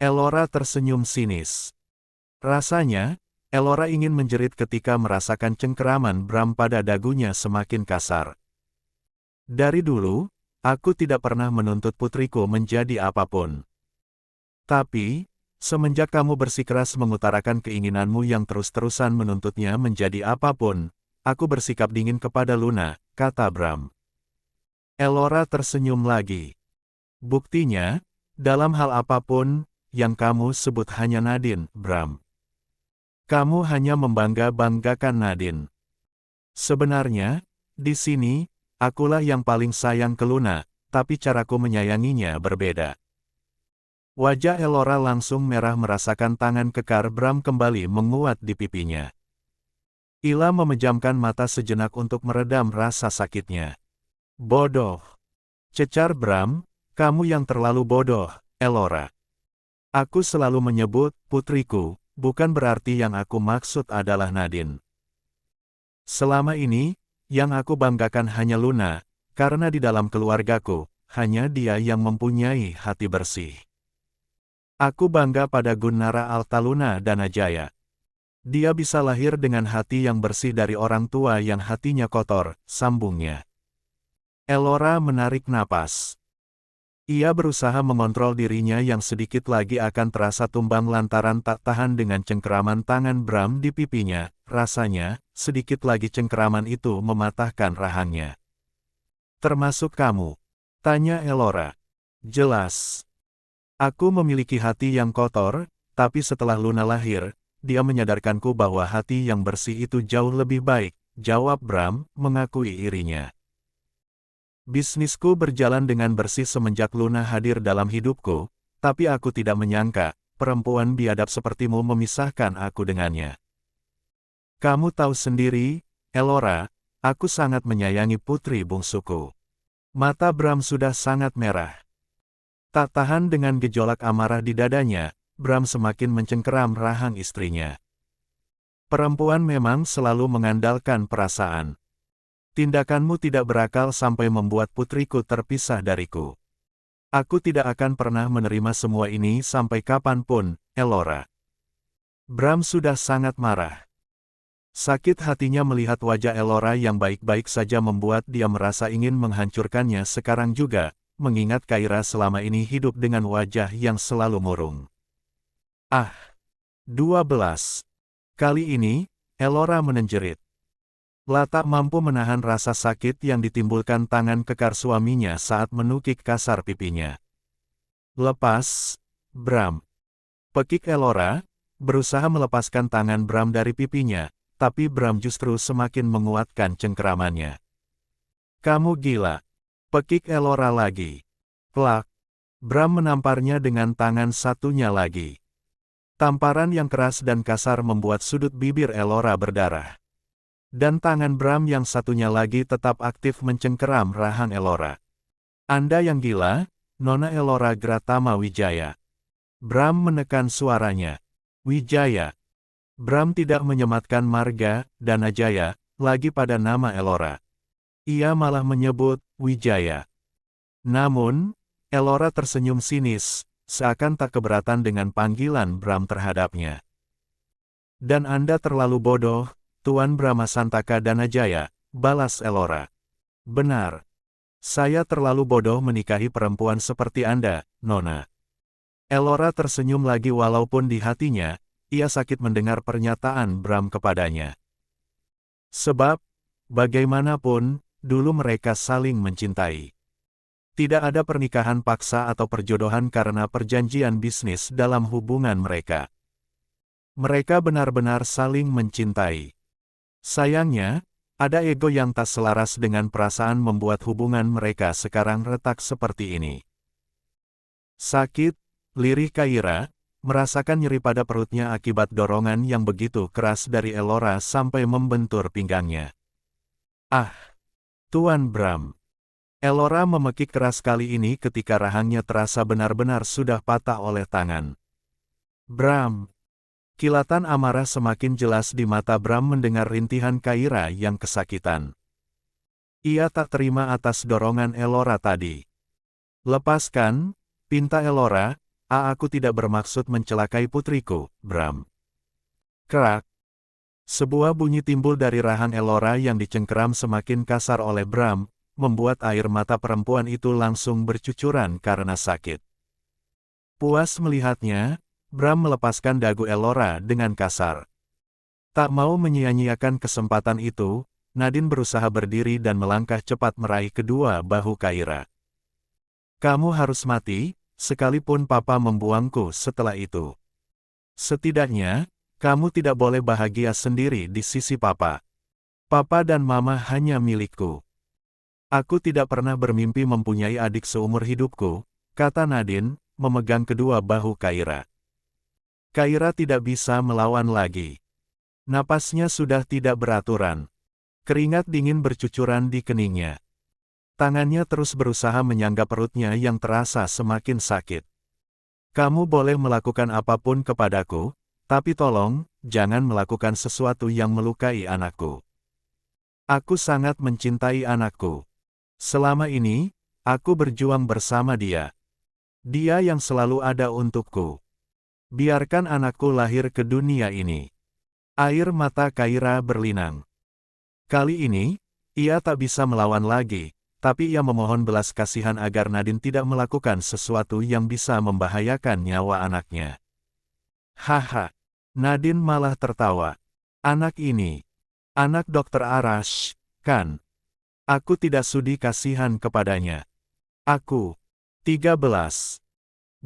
Elora tersenyum sinis. Rasanya, Elora ingin menjerit ketika merasakan cengkeraman Bram pada dagunya semakin kasar. Dari dulu, aku tidak pernah menuntut putriku menjadi apapun. Tapi, semenjak kamu bersikeras mengutarakan keinginanmu yang terus-terusan menuntutnya menjadi apapun, aku bersikap dingin kepada Luna, kata Bram. Elora tersenyum lagi. Buktinya, dalam hal apapun, yang kamu sebut hanya Nadine, Bram. Kamu hanya membangga-banggakan Nadine. Sebenarnya, di sini, akulah yang paling sayang ke Luna, tapi caraku menyayanginya berbeda. Wajah Elora langsung merah merasakan tangan kekar Bram kembali menguat di pipinya. Ila memejamkan mata sejenak untuk meredam rasa sakitnya. Bodoh. Cecar Bram, kamu yang terlalu bodoh, Elora. Aku selalu menyebut, putriku, bukan berarti yang aku maksud adalah Nadine. Selama ini, yang aku banggakan hanya Luna, karena di dalam keluargaku, hanya dia yang mempunyai hati bersih. Aku bangga pada Gunnara Altaluna Danajaya. Dia bisa lahir dengan hati yang bersih dari orang tua yang hatinya kotor, sambungnya. Elora menarik napas. Ia berusaha mengontrol dirinya yang sedikit lagi akan terasa tumbang lantaran tak tahan dengan cengkeraman tangan Bram di pipinya. Rasanya, sedikit lagi cengkeraman itu mematahkan rahangnya. "Termasuk kamu?" tanya Elora. "Jelas. Aku memiliki hati yang kotor, tapi setelah Luna lahir, dia menyadarkanku bahwa hati yang bersih itu jauh lebih baik," jawab Bram, mengakui irinya. "Bisnisku berjalan dengan bersih semenjak Luna hadir dalam hidupku, tapi aku tidak menyangka, perempuan biadab sepertimu memisahkan aku dengannya. Kamu tahu sendiri, Elora, aku sangat menyayangi putri bungsuku." Mata Bram sudah sangat merah. Tak tahan dengan gejolak amarah di dadanya, Bram semakin mencengkeram rahang istrinya. "Perempuan memang selalu mengandalkan perasaan. Tindakanmu tidak berakal sampai membuat putriku terpisah dariku. Aku tidak akan pernah menerima semua ini sampai kapanpun, Elora." Bram sudah sangat marah. Sakit hatinya melihat wajah Elora yang baik-baik saja membuat dia merasa ingin menghancurkannya sekarang juga, mengingat Kaira selama ini hidup dengan wajah yang selalu murung. "Ah! 12. Kali ini, Elora menenjerit. Tak mampu menahan rasa sakit yang ditimbulkan tangan kekar suaminya saat menukik kasar pipinya. "Lepas, Bram." Pekik Elora, berusaha melepaskan tangan Bram dari pipinya, tapi Bram justru semakin menguatkan cengkeramannya. "Kamu gila." Pekik Elora lagi. Plak. Bram menamparnya dengan tangan satunya lagi. Tamparan yang keras dan kasar membuat sudut bibir Elora berdarah. Dan tangan Bram yang satunya lagi tetap aktif mencengkeram rahang Elora. "Anda yang gila, Nona Elora Gratama Wijaya." Bram menekan suaranya. "Wijaya." Bram tidak menyematkan marga dan Ajaya lagi pada nama Elora. Ia malah menyebut Wijaya. Namun, Elora tersenyum sinis, seakan tak keberatan dengan panggilan Bram terhadapnya. "Dan Anda terlalu bodoh, Tuan Brahma Santaka Danajaya," balas Elora. "Benar. Saya terlalu bodoh menikahi perempuan seperti Anda, Nona." Elora tersenyum lagi walaupun di hatinya, ia sakit mendengar pernyataan Bram kepadanya. Sebab, bagaimanapun, dulu mereka saling mencintai. Tidak ada pernikahan paksa atau perjodohan karena perjanjian bisnis dalam hubungan mereka. Mereka benar-benar saling mencintai. Sayangnya, ada ego yang tak selaras dengan perasaan membuat hubungan mereka sekarang retak seperti ini. Sakit, lirih Kaira, merasakan nyeri pada perutnya akibat dorongan yang begitu keras dari Elora sampai membentur pinggangnya. "Ah! Tuan Bram." Elora memekik keras kali ini ketika rahangnya terasa benar-benar sudah patah oleh tangan. "Bram." Kilatan amarah semakin jelas di mata Bram mendengar rintihan Kaira yang kesakitan. Ia tak terima atas dorongan Elora tadi. "Lepaskan," pinta Elora, Aku tidak bermaksud mencelakai putriku, Bram." Kerak. Sebuah bunyi timbul dari rahang Elora yang dicengkeram semakin kasar oleh Bram, membuat air mata perempuan itu langsung bercucuran karena sakit. Puas melihatnya, Bram melepaskan dagu Elora dengan kasar. Tak mau menyia-nyiakan kesempatan itu, Nadine berusaha berdiri dan melangkah cepat meraih kedua bahu Kaira. "Kamu harus mati, sekalipun Papa membuangku setelah itu. Setidaknya, kamu tidak boleh bahagia sendiri di sisi Papa. Papa dan Mama hanya milikku. Aku tidak pernah bermimpi mempunyai adik seumur hidupku," kata Nadine, memegang kedua bahu Kaira. Kaira tidak bisa melawan lagi. Napasnya sudah tidak beraturan. Keringat dingin bercucuran di keningnya. Tangannya terus berusaha menyangga perutnya yang terasa semakin sakit. "Kamu boleh melakukan apapun kepadaku, tapi tolong, jangan melakukan sesuatu yang melukai anakku. Aku sangat mencintai anakku. Selama ini, aku berjuang bersama dia. Dia yang selalu ada untukku. Biarkan anakku lahir ke dunia ini." Air mata Kaira berlinang. Kali ini, ia tak bisa melawan lagi, tapi ia memohon belas kasihan agar Nadine tidak melakukan sesuatu yang bisa membahayakan nyawa anaknya. Haha, Nadine malah tertawa. Anak ini, anak Dokter Arash, kan? Aku tidak sudi kasihan kepadanya. Aku, 13.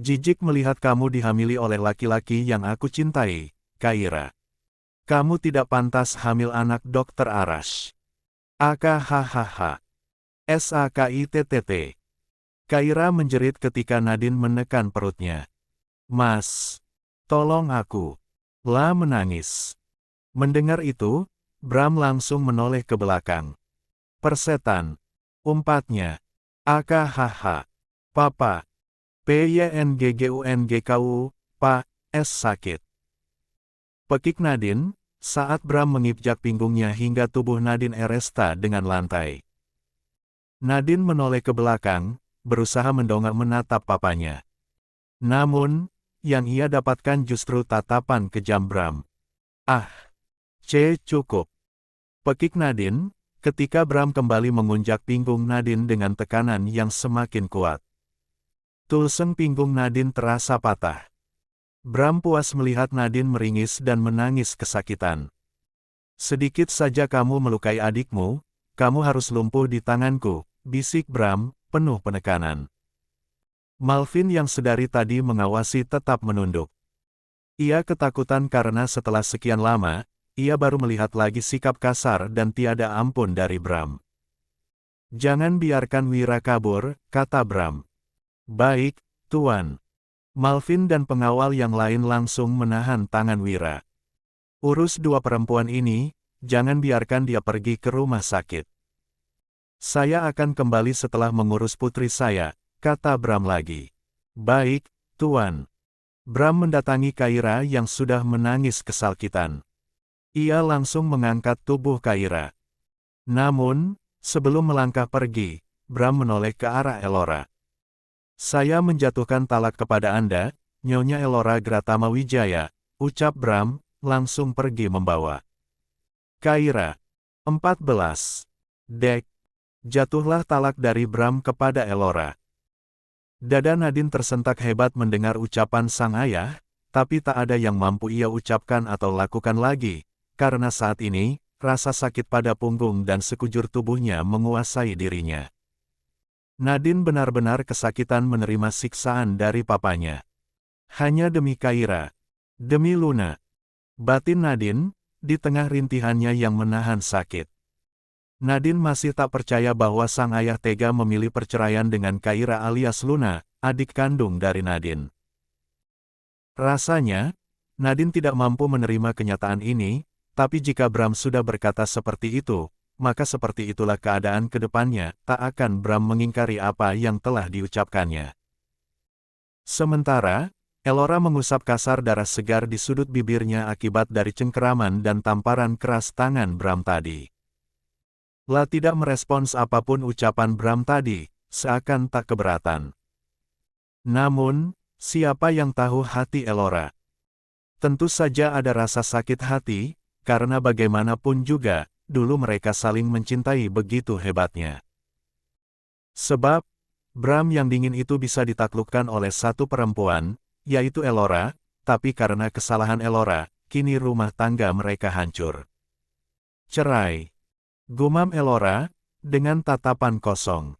Jijik melihat kamu dihamili oleh laki-laki yang aku cintai, Kaira. Kamu tidak pantas hamil anak Dokter Arash. Akahahaha. SAKITTT. Kaira menjerit ketika Nadine menekan perutnya. Mas, tolong aku. La menangis. Mendengar itu, Bram langsung menoleh ke belakang. Persetan, umpatnya. Akahaha. Papa. PYNGGUNGKU, Pak, S sakit. Pekik Nadine, saat Bram mengipjak pinggungnya hingga tubuh Nadine eresta dengan lantai. Nadine menoleh ke belakang, berusaha mendongak menatap papanya. Namun, yang ia dapatkan justru tatapan kejam Bram. Ah, cukup. Pekik Nadine, ketika Bram kembali mengunjak pinggung Nadine dengan tekanan yang semakin kuat. Tulseng pinggung Nadine terasa patah. Bram puas melihat Nadine meringis dan menangis kesakitan. Sedikit saja kamu melukai adikmu, kamu harus lumpuh di tanganku, bisik Bram, penuh penekanan. Malvin yang sedari tadi mengawasi tetap menunduk. Ia ketakutan karena setelah sekian lama, ia baru melihat lagi sikap kasar dan tiada ampun dari Bram. Jangan biarkan Wira kabur, kata Bram. Baik, Tuan. Malvin dan pengawal yang lain langsung menahan tangan Wira. Urus dua perempuan ini, jangan biarkan dia pergi ke rumah sakit. Saya akan kembali setelah mengurus putri saya, kata Bram lagi. Baik, Tuan. Bram mendatangi Kaira yang sudah menangis kesakitan. Ia langsung mengangkat tubuh Kaira. Namun, sebelum melangkah pergi, Bram menoleh ke arah Elora. Saya menjatuhkan talak kepada Anda, Nyonya Elora Gratama Wijaya, ucap Bram, langsung pergi membawa Kaira. 14. Dek. Jatuhlah talak dari Bram kepada Elora. Dada Nadine tersentak hebat mendengar ucapan sang ayah, tapi tak ada yang mampu ia ucapkan atau lakukan lagi, karena saat ini, rasa sakit pada punggung dan sekujur tubuhnya menguasai dirinya. Nadine benar-benar kesakitan menerima siksaan dari papanya. Hanya demi Kaira. Demi Luna. Batin Nadine, di tengah rintihannya yang menahan sakit. Nadine masih tak percaya bahwa sang ayah tega memilih perceraian dengan Kaira alias Luna, adik kandung dari Nadine. Rasanya, Nadine tidak mampu menerima kenyataan ini, tapi jika Bram sudah berkata seperti itu, maka seperti itulah keadaan ke depannya, tak akan Bram mengingkari apa yang telah diucapkannya. Sementara, Elora mengusap kasar darah segar di sudut bibirnya akibat dari cengkeraman dan tamparan keras tangan Bram tadi. La tidak merespons apapun ucapan Bram tadi, seakan tak keberatan. Namun, siapa yang tahu hati Elora? Tentu saja ada rasa sakit hati, karena bagaimanapun juga, dulu mereka saling mencintai begitu hebatnya. Sebab, Bram yang dingin itu bisa ditaklukkan oleh satu perempuan, yaitu Elora, tapi karena kesalahan Elora, kini rumah tangga mereka hancur. Cerai. Gumam Elora, dengan tatapan kosong.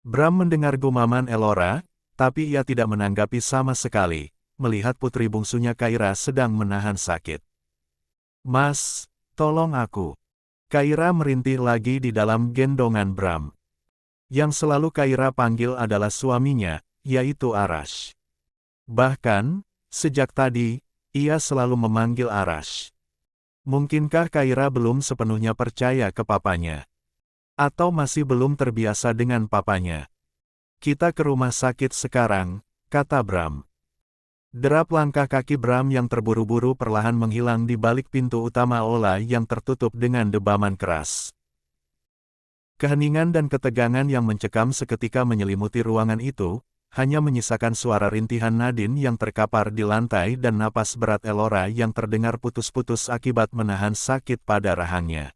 Bram mendengar gumaman Elora, tapi ia tidak menanggapi sama sekali, melihat putri bungsunya Kaira sedang menahan sakit. Mas, tolong aku. Kaira merintih lagi di dalam gendongan Bram. Yang selalu Kaira panggil adalah suaminya, yaitu Arash. Bahkan, sejak tadi, ia selalu memanggil Arash. Mungkinkah Kaira belum sepenuhnya percaya ke papanya? Atau masih belum terbiasa dengan papanya? Kita ke rumah sakit sekarang, kata Bram. Derap langkah kaki Bram yang terburu-buru perlahan menghilang di balik pintu utama aula yang tertutup dengan debaman keras. Keheningan dan ketegangan yang mencekam seketika menyelimuti ruangan itu, hanya menyisakan suara rintihan Nadine yang terkapar di lantai dan napas berat Elora yang terdengar putus-putus akibat menahan sakit pada rahangnya.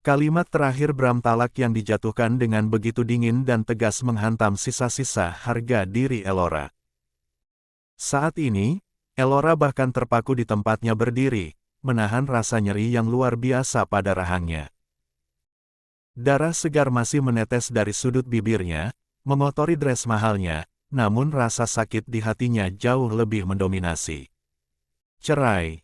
Kalimat terakhir Bram Talak yang dijatuhkan dengan begitu dingin dan tegas menghantam sisa-sisa harga diri Elora. Saat ini, Elora bahkan terpaku di tempatnya berdiri, menahan rasa nyeri yang luar biasa pada rahangnya. Darah segar masih menetes dari sudut bibirnya, mengotori dress mahalnya, namun rasa sakit di hatinya jauh lebih mendominasi. Cerai.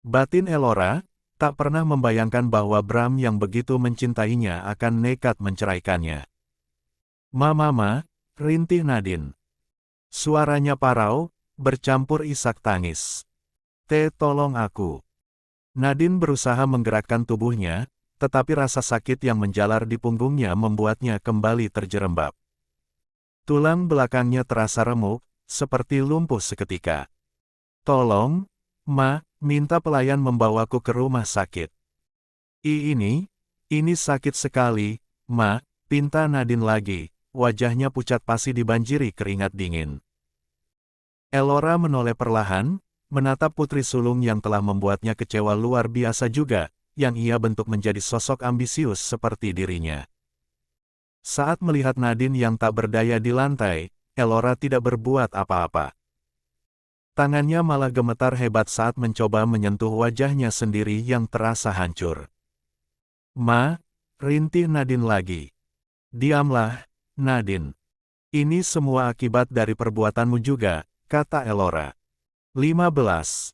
Batin Elora tak pernah membayangkan bahwa Bram yang begitu mencintainya akan nekat menceraikannya. "Mama," rintih Nadine. Suaranya parau, bercampur isak tangis. Tolong aku." Nadine berusaha menggerakkan tubuhnya, tetapi rasa sakit yang menjalar di punggungnya membuatnya kembali terjerembab. Tulang belakangnya terasa remuk, seperti lumpuh seketika. "Tolong, Ma, minta pelayan membawaku ke rumah sakit." Ini sakit sekali, Ma," pinta Nadine lagi, wajahnya pucat pasi dibanjiri keringat dingin. Elora menoleh perlahan, menatap putri sulung yang telah membuatnya kecewa luar biasa juga, yang ia bentuk menjadi sosok ambisius seperti dirinya. Saat melihat Nadine yang tak berdaya di lantai, Elora tidak berbuat apa-apa. Tangannya malah gemetar hebat saat mencoba menyentuh wajahnya sendiri yang terasa hancur. "Ma," rintih Nadine lagi. "Diamlah, Nadine. Ini semua akibat dari perbuatanmu juga," kata Elora. 15.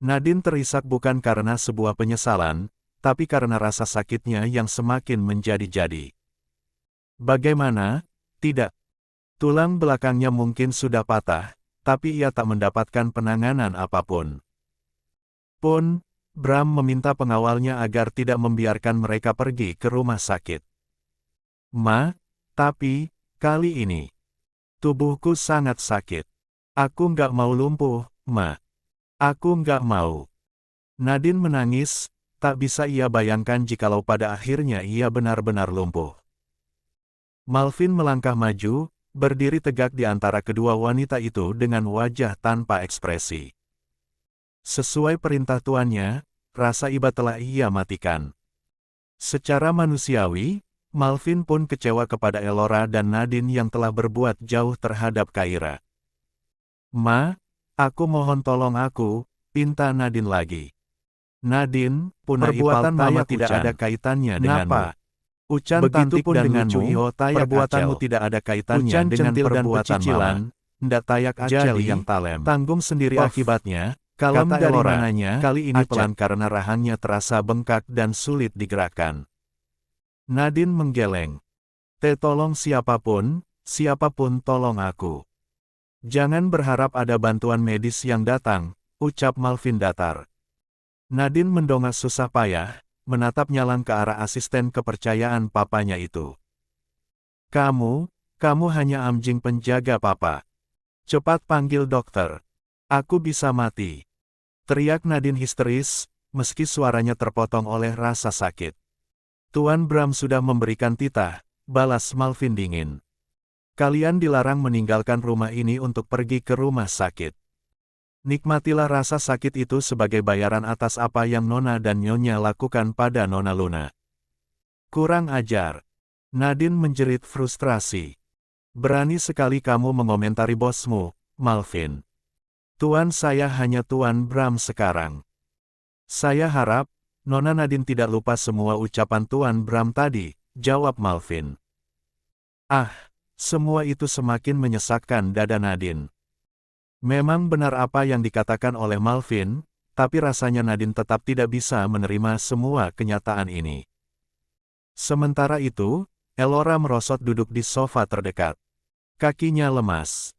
Nadine terisak bukan karena sebuah penyesalan, tapi karena rasa sakitnya yang semakin menjadi-jadi. Bagaimana? Tidak. Tulang belakangnya mungkin sudah patah, tapi ia tak mendapatkan penanganan apapun. Bram meminta pengawalnya agar tidak membiarkan mereka pergi ke rumah sakit. "Ma, tapi, kali ini, tubuhku sangat sakit. Aku nggak mau lumpuh, Ma. Aku nggak mau." Nadine menangis, tak bisa ia bayangkan jikalau pada akhirnya ia benar-benar lumpuh. Malvin melangkah maju, berdiri tegak di antara kedua wanita itu dengan wajah tanpa ekspresi. Sesuai perintah tuannya, rasa iba telah ia matikan. Secara manusiawi, Malvin pun kecewa kepada Elora dan Nadine yang telah berbuat jauh terhadap Kyra. "Ma, aku mohon tolong aku," pinta Nadine lagi. "Nadine, perbuatan Mama tidak ada kaitannya denganmu. Ucan begitu pun denganmu, perbuatanmu tidak ada kaitannya dengan perbuatan Mama. Ndak tayak acel yang talem. Tanggung sendiri akibatnya," kata Elora. Kali ini pelan karena rahangnya terasa bengkak dan sulit digerakkan. Nadine menggeleng. Tolong siapapun tolong aku. Jangan berharap ada bantuan medis yang datang," ucap Malvin datar. Nadine mendongak susah payah, menatap nyalang ke arah asisten kepercayaan papanya itu. Kamu hanya anjing penjaga papa. Cepat panggil dokter. Aku bisa mati." Teriak Nadine histeris, meski suaranya terpotong oleh rasa sakit. "Tuan Bram sudah memberikan titah," balas Malvin dingin. "Kalian dilarang meninggalkan rumah ini untuk pergi ke rumah sakit. Nikmatilah rasa sakit itu sebagai bayaran atas apa yang Nona dan Nyonya lakukan pada Nona Luna." "Kurang ajar." Nadine menjerit frustrasi. "Berani sekali kamu mengomentari bosmu, Malvin. Tuan saya hanya Tuan Bram sekarang." "Saya harap, Nona Nadine tidak lupa semua ucapan Tuan Bram tadi," jawab Malvin. Semua itu semakin menyesakkan dada Nadine. Memang benar apa yang dikatakan oleh Malvin, tapi rasanya Nadine tetap tidak bisa menerima semua kenyataan ini. Sementara itu, Elora merosot duduk di sofa terdekat. Kakinya lemas.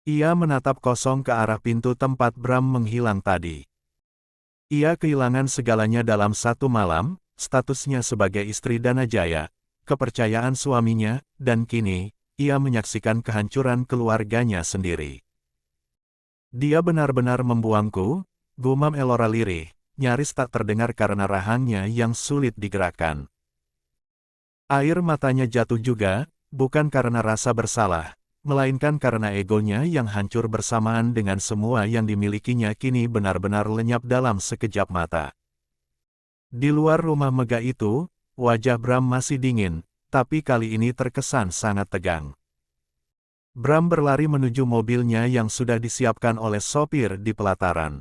Ia menatap kosong ke arah pintu tempat Bram menghilang tadi. Ia kehilangan segalanya dalam satu malam, statusnya sebagai istri Danajaya, kepercayaan suaminya, dan kini, ia menyaksikan kehancuran keluarganya sendiri. "Dia benar-benar membuangku," gumam Elora lirih, nyaris tak terdengar karena rahangnya yang sulit digerakkan. Air matanya jatuh juga, bukan karena rasa bersalah, melainkan karena egonya yang hancur bersamaan dengan semua yang dimilikinya kini benar-benar lenyap dalam sekejap mata. Di luar rumah megah itu, wajah Bram masih dingin, tapi kali ini terkesan sangat tegang. Bram berlari menuju mobilnya yang sudah disiapkan oleh sopir di pelataran.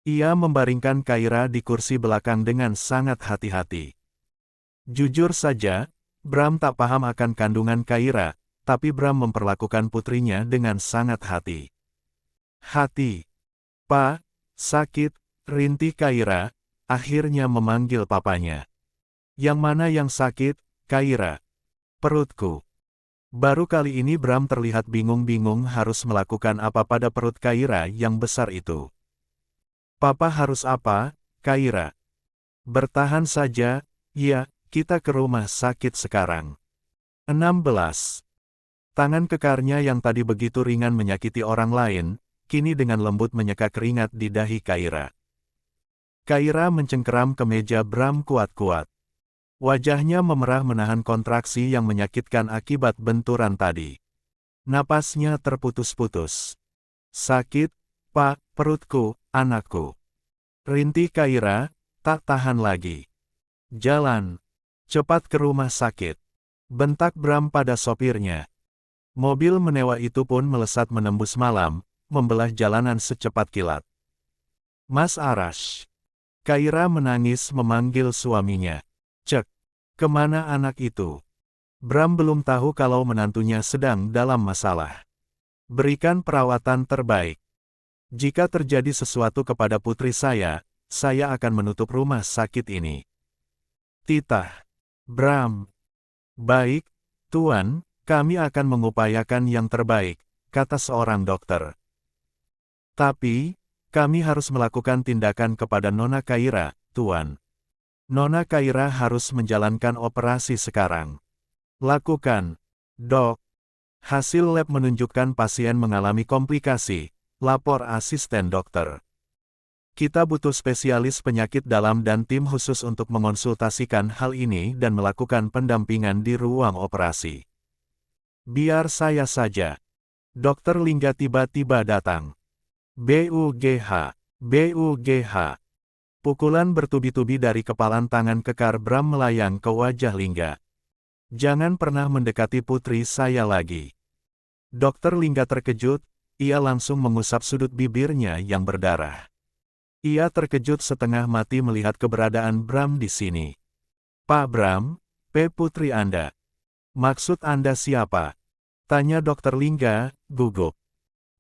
Ia membaringkan Kaira di kursi belakang dengan sangat hati-hati. Jujur saja, Bram tak paham akan kandungan Kaira, tapi Bram memperlakukan putrinya dengan sangat hati. "Pa, sakit," rintih Kaira, akhirnya memanggil papanya. "Yang mana yang sakit, Kaira?" "Perutku." Baru kali ini Bram terlihat bingung-bingung harus melakukan apa pada perut Kaira yang besar itu. "Papa harus apa, Kaira?" "Bertahan saja, ya, kita ke rumah sakit sekarang." 16. Tangan kekarnya yang tadi begitu ringan menyakiti orang lain, kini dengan lembut menyeka keringat di dahi Kaira. Kaira mencengkeram ke meja Bram kuat-kuat. Wajahnya memerah menahan kontraksi yang menyakitkan akibat benturan tadi. Napasnya terputus-putus. "Sakit, Pak, perutku, anakku." Rintih Kaira, tak tahan lagi. "Jalan. Cepat ke rumah sakit." Bentak Bram pada sopirnya. Mobil mewah itu pun melesat menembus malam, membelah jalanan secepat kilat. "Mas Arash." Kaira menangis memanggil suaminya. "Cek, kemana anak itu?" Bram belum tahu kalau menantunya sedang dalam masalah. "Berikan perawatan terbaik. Jika terjadi sesuatu kepada putri saya akan menutup rumah sakit ini." Titah Bram. "Baik, Tuan, kami akan mengupayakan yang terbaik," kata seorang dokter. "Tapi, kami harus melakukan tindakan kepada Nona Kaira, Tuan. Nona Kaira harus menjalankan operasi sekarang." "Lakukan, Dok." "Hasil lab menunjukkan pasien mengalami komplikasi," lapor asisten dokter. "Kita butuh spesialis penyakit dalam dan tim khusus untuk mengonsultasikan hal ini dan melakukan pendampingan di ruang operasi." "Biar saya saja." Dokter Lingga tiba-tiba datang. "BUGH, BUGH." Pukulan bertubi-tubi dari kepalan tangan kekar Bram melayang ke wajah Lingga. "Jangan pernah mendekati putri saya lagi." Dokter Lingga terkejut, ia langsung mengusap sudut bibirnya yang berdarah. Ia terkejut setengah mati melihat keberadaan Bram di sini. "Pak Bram, putri Anda. Maksud Anda siapa?" tanya Dokter Lingga, gugup.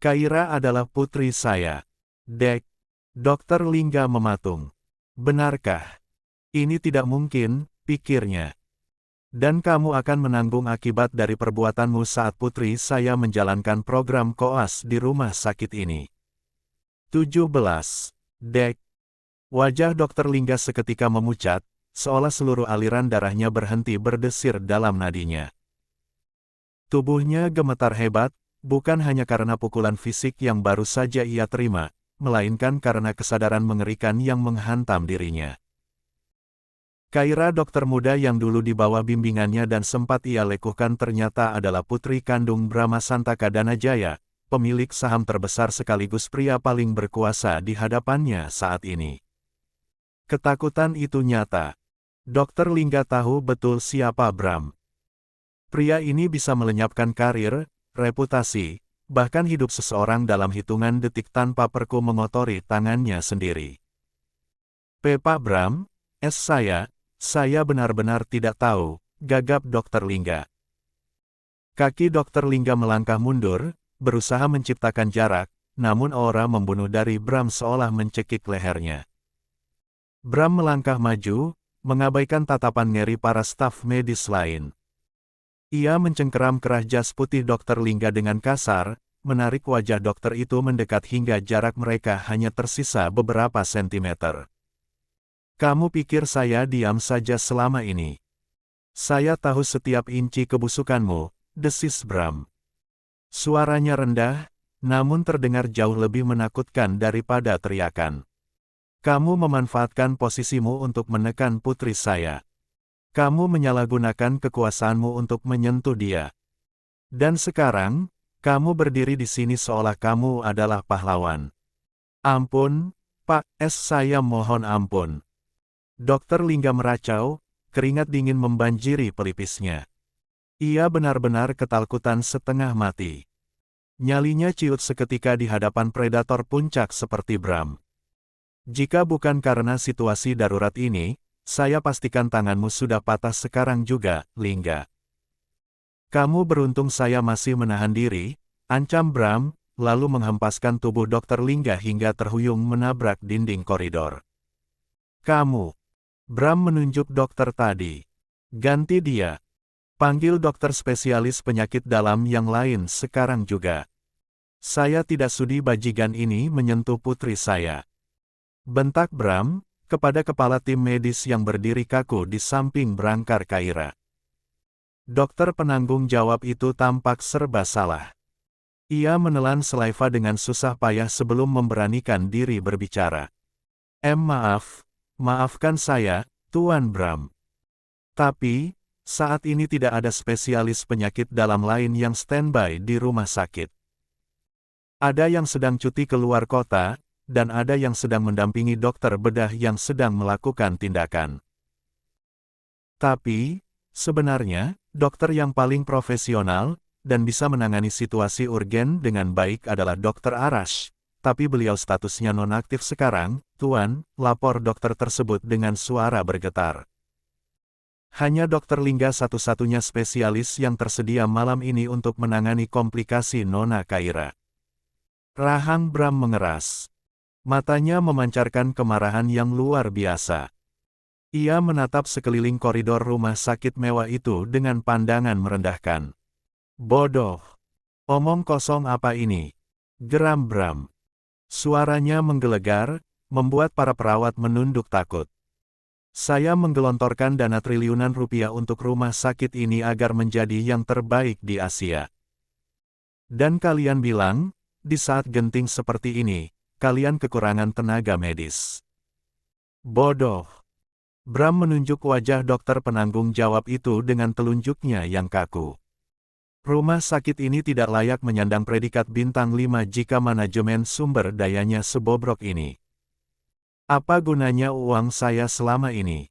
"Kaira adalah putri saya, Dek." Dokter Lingga mematung. "Benarkah?" "Ini tidak mungkin," pikirnya. "Dan kamu akan menanggung akibat dari perbuatanmu saat putri saya menjalankan program koas di rumah sakit ini." 17. Dek. Wajah Dokter Lingga seketika memucat, seolah seluruh aliran darahnya berhenti berdesir dalam nadinya. Tubuhnya gemetar hebat, bukan hanya karena pukulan fisik yang baru saja ia terima, melainkan karena kesadaran mengerikan yang menghantam dirinya. Kaira, dokter muda yang dulu di bawah bimbingannya dan sempat ia lekuhkan, ternyata adalah putri kandung Brahma Santaka Danajaya, pemilik saham terbesar sekaligus pria paling berkuasa di hadapannya saat ini. Ketakutan itu nyata. Dokter Lingga tahu betul siapa Bram. Pria ini bisa melenyapkan karir, reputasi, bahkan hidup seseorang dalam hitungan detik tanpa perlu mengotori tangannya sendiri. "Pak Bram, saya benar-benar tidak tahu," gagap Dokter Lingga. Kaki Dokter Lingga melangkah mundur, berusaha menciptakan jarak, namun aura membunuh dari Bram seolah mencekik lehernya. Bram melangkah maju, mengabaikan tatapan ngeri para staf medis lain. Ia mencengkeram kerah jas putih Dokter Lingga dengan kasar, menarik wajah dokter itu mendekat hingga jarak mereka hanya tersisa beberapa sentimeter. "Kamu pikir saya diam saja selama ini? Saya tahu setiap inci kebusukanmu," desis Bram. Suaranya rendah, namun terdengar jauh lebih menakutkan daripada teriakan. "Kamu memanfaatkan posisimu untuk menekan putri saya. Kamu menyalahgunakan kekuasaanmu untuk menyentuh dia. Dan sekarang, kamu berdiri di sini seolah kamu adalah pahlawan." "Ampun, Pak, saya mohon ampun." Dokter Lingga meracau, keringat dingin membanjiri pelipisnya. Ia benar-benar ketakutan setengah mati. Nyalinya ciut seketika di hadapan predator puncak seperti Bram. Jika bukan karena situasi darurat ini, saya pastikan tanganmu sudah patah sekarang juga, Lingga. Kamu beruntung saya masih menahan diri, ancam Bram, lalu menghempaskan tubuh Dr. Lingga hingga terhuyung menabrak dinding koridor. Kamu. Bram menunjuk dokter tadi. Ganti dia. Panggil dokter spesialis penyakit dalam yang lain sekarang juga. Saya tidak sudi bajingan ini menyentuh putri saya. Bentak Bram, kepada kepala tim medis yang berdiri kaku di samping berangkar Kaira. Dokter penanggung jawab itu tampak serba salah. Ia menelan saliva dengan susah payah sebelum memberanikan diri berbicara. Maafkan saya, Tuan Bram. Tapi, saat ini tidak ada spesialis penyakit dalam lain yang standby di rumah sakit. Ada yang sedang cuti keluar kota, dan ada yang sedang mendampingi dokter bedah yang sedang melakukan tindakan. Tapi, sebenarnya, dokter yang paling profesional, dan bisa menangani situasi urgen dengan baik adalah Dr. Arash. Tapi beliau statusnya nonaktif sekarang, Tuan, lapor dokter tersebut dengan suara bergetar. Hanya Dr. Lingga satu-satunya spesialis yang tersedia malam ini untuk menangani komplikasi Nona Kaira. Rahang Bram mengeras. Matanya memancarkan kemarahan yang luar biasa. Ia menatap sekeliling koridor rumah sakit mewah itu dengan pandangan merendahkan. Bodoh. Omong kosong apa ini? Geram Bram. Suaranya menggelegar, membuat para perawat menunduk takut. Saya menggelontorkan dana triliunan rupiah untuk rumah sakit ini agar menjadi yang terbaik di Asia. Dan kalian bilang, di saat genting seperti ini, kalian kekurangan tenaga medis. Bodoh. Bram menunjuk wajah dokter penanggung jawab itu dengan telunjuknya yang kaku. Rumah sakit ini tidak layak menyandang predikat bintang 5 jika manajemen sumber dayanya sebobrok ini. Apa gunanya uang saya selama ini?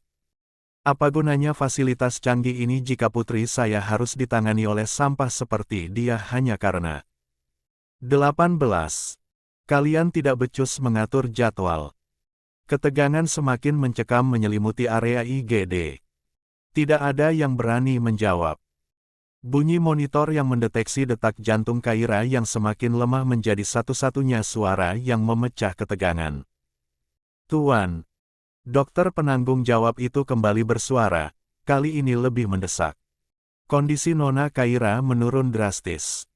Apa gunanya fasilitas canggih ini jika putri saya harus ditangani oleh sampah seperti dia hanya karena 18. Kalian tidak becus mengatur jadwal. Ketegangan semakin mencekam menyelimuti area IGD. Tidak ada yang berani menjawab. Bunyi monitor yang mendeteksi detak jantung Kaira yang semakin lemah menjadi satu-satunya suara yang memecah ketegangan. Tuan. Dokter penanggung jawab itu kembali bersuara, kali ini lebih mendesak. Kondisi Nona Kaira menurun drastis.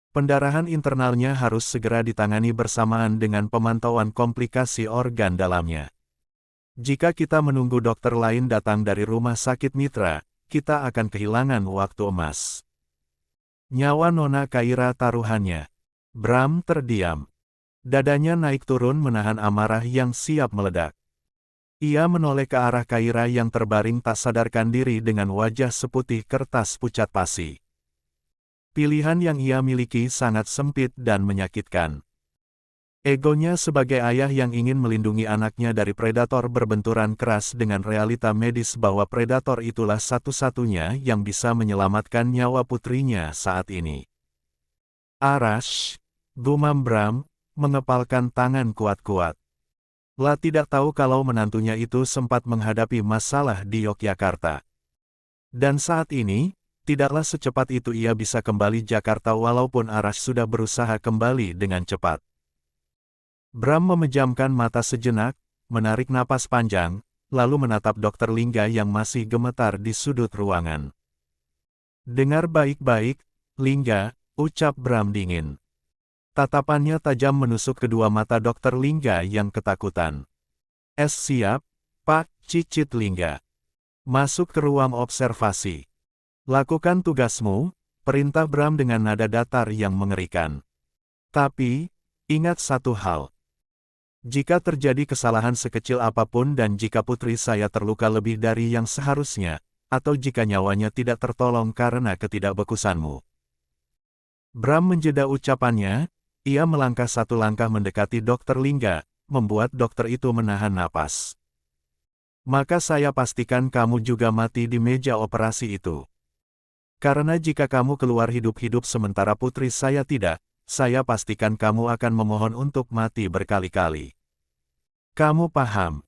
Pendarahan internalnya harus segera ditangani bersamaan dengan pemantauan komplikasi organ dalamnya. Jika kita menunggu dokter lain datang dari rumah sakit mitra, kita akan kehilangan waktu emas. Nyawa Nona Kaira taruhannya. Bram terdiam. Dadanya naik turun menahan amarah yang siap meledak. Ia menoleh ke arah Kaira yang terbaring tak sadarkan diri dengan wajah seputih kertas pucat pasi. Pilihan yang ia miliki sangat sempit dan menyakitkan. Egonya sebagai ayah yang ingin melindungi anaknya dari predator berbenturan keras dengan realita medis bahwa predator itulah satu-satunya yang bisa menyelamatkan nyawa putrinya saat ini. Arash, gumam Bram, mengepalkan tangan kuat-kuat. La tidak tahu kalau menantunya itu sempat menghadapi masalah di Yogyakarta. Dan saat ini, tidaklah secepat itu ia bisa kembali Jakarta walaupun Arash sudah berusaha kembali dengan cepat. Bram memejamkan mata sejenak, menarik napas panjang, lalu menatap Dr. Lingga yang masih gemetar di sudut ruangan. Dengar baik-baik, Lingga, ucap Bram dingin. Tatapannya tajam menusuk kedua mata Dr. Lingga yang ketakutan. Siap, Pak, cicit Lingga. Masuk ke ruang observasi. Lakukan tugasmu, perintah Bram dengan nada datar yang mengerikan. Tapi, ingat satu hal. Jika terjadi kesalahan sekecil apapun dan jika putri saya terluka lebih dari yang seharusnya, atau jika nyawanya tidak tertolong karena ketidakbekusanmu. Bram menjeda ucapannya, ia melangkah satu langkah mendekati Dr. Lingga, membuat dokter itu menahan napas. maka saya pastikan kamu juga mati di meja operasi itu. Karena jika kamu keluar hidup-hidup sementara putri saya tidak, saya pastikan kamu akan memohon untuk mati berkali-kali. Kamu paham?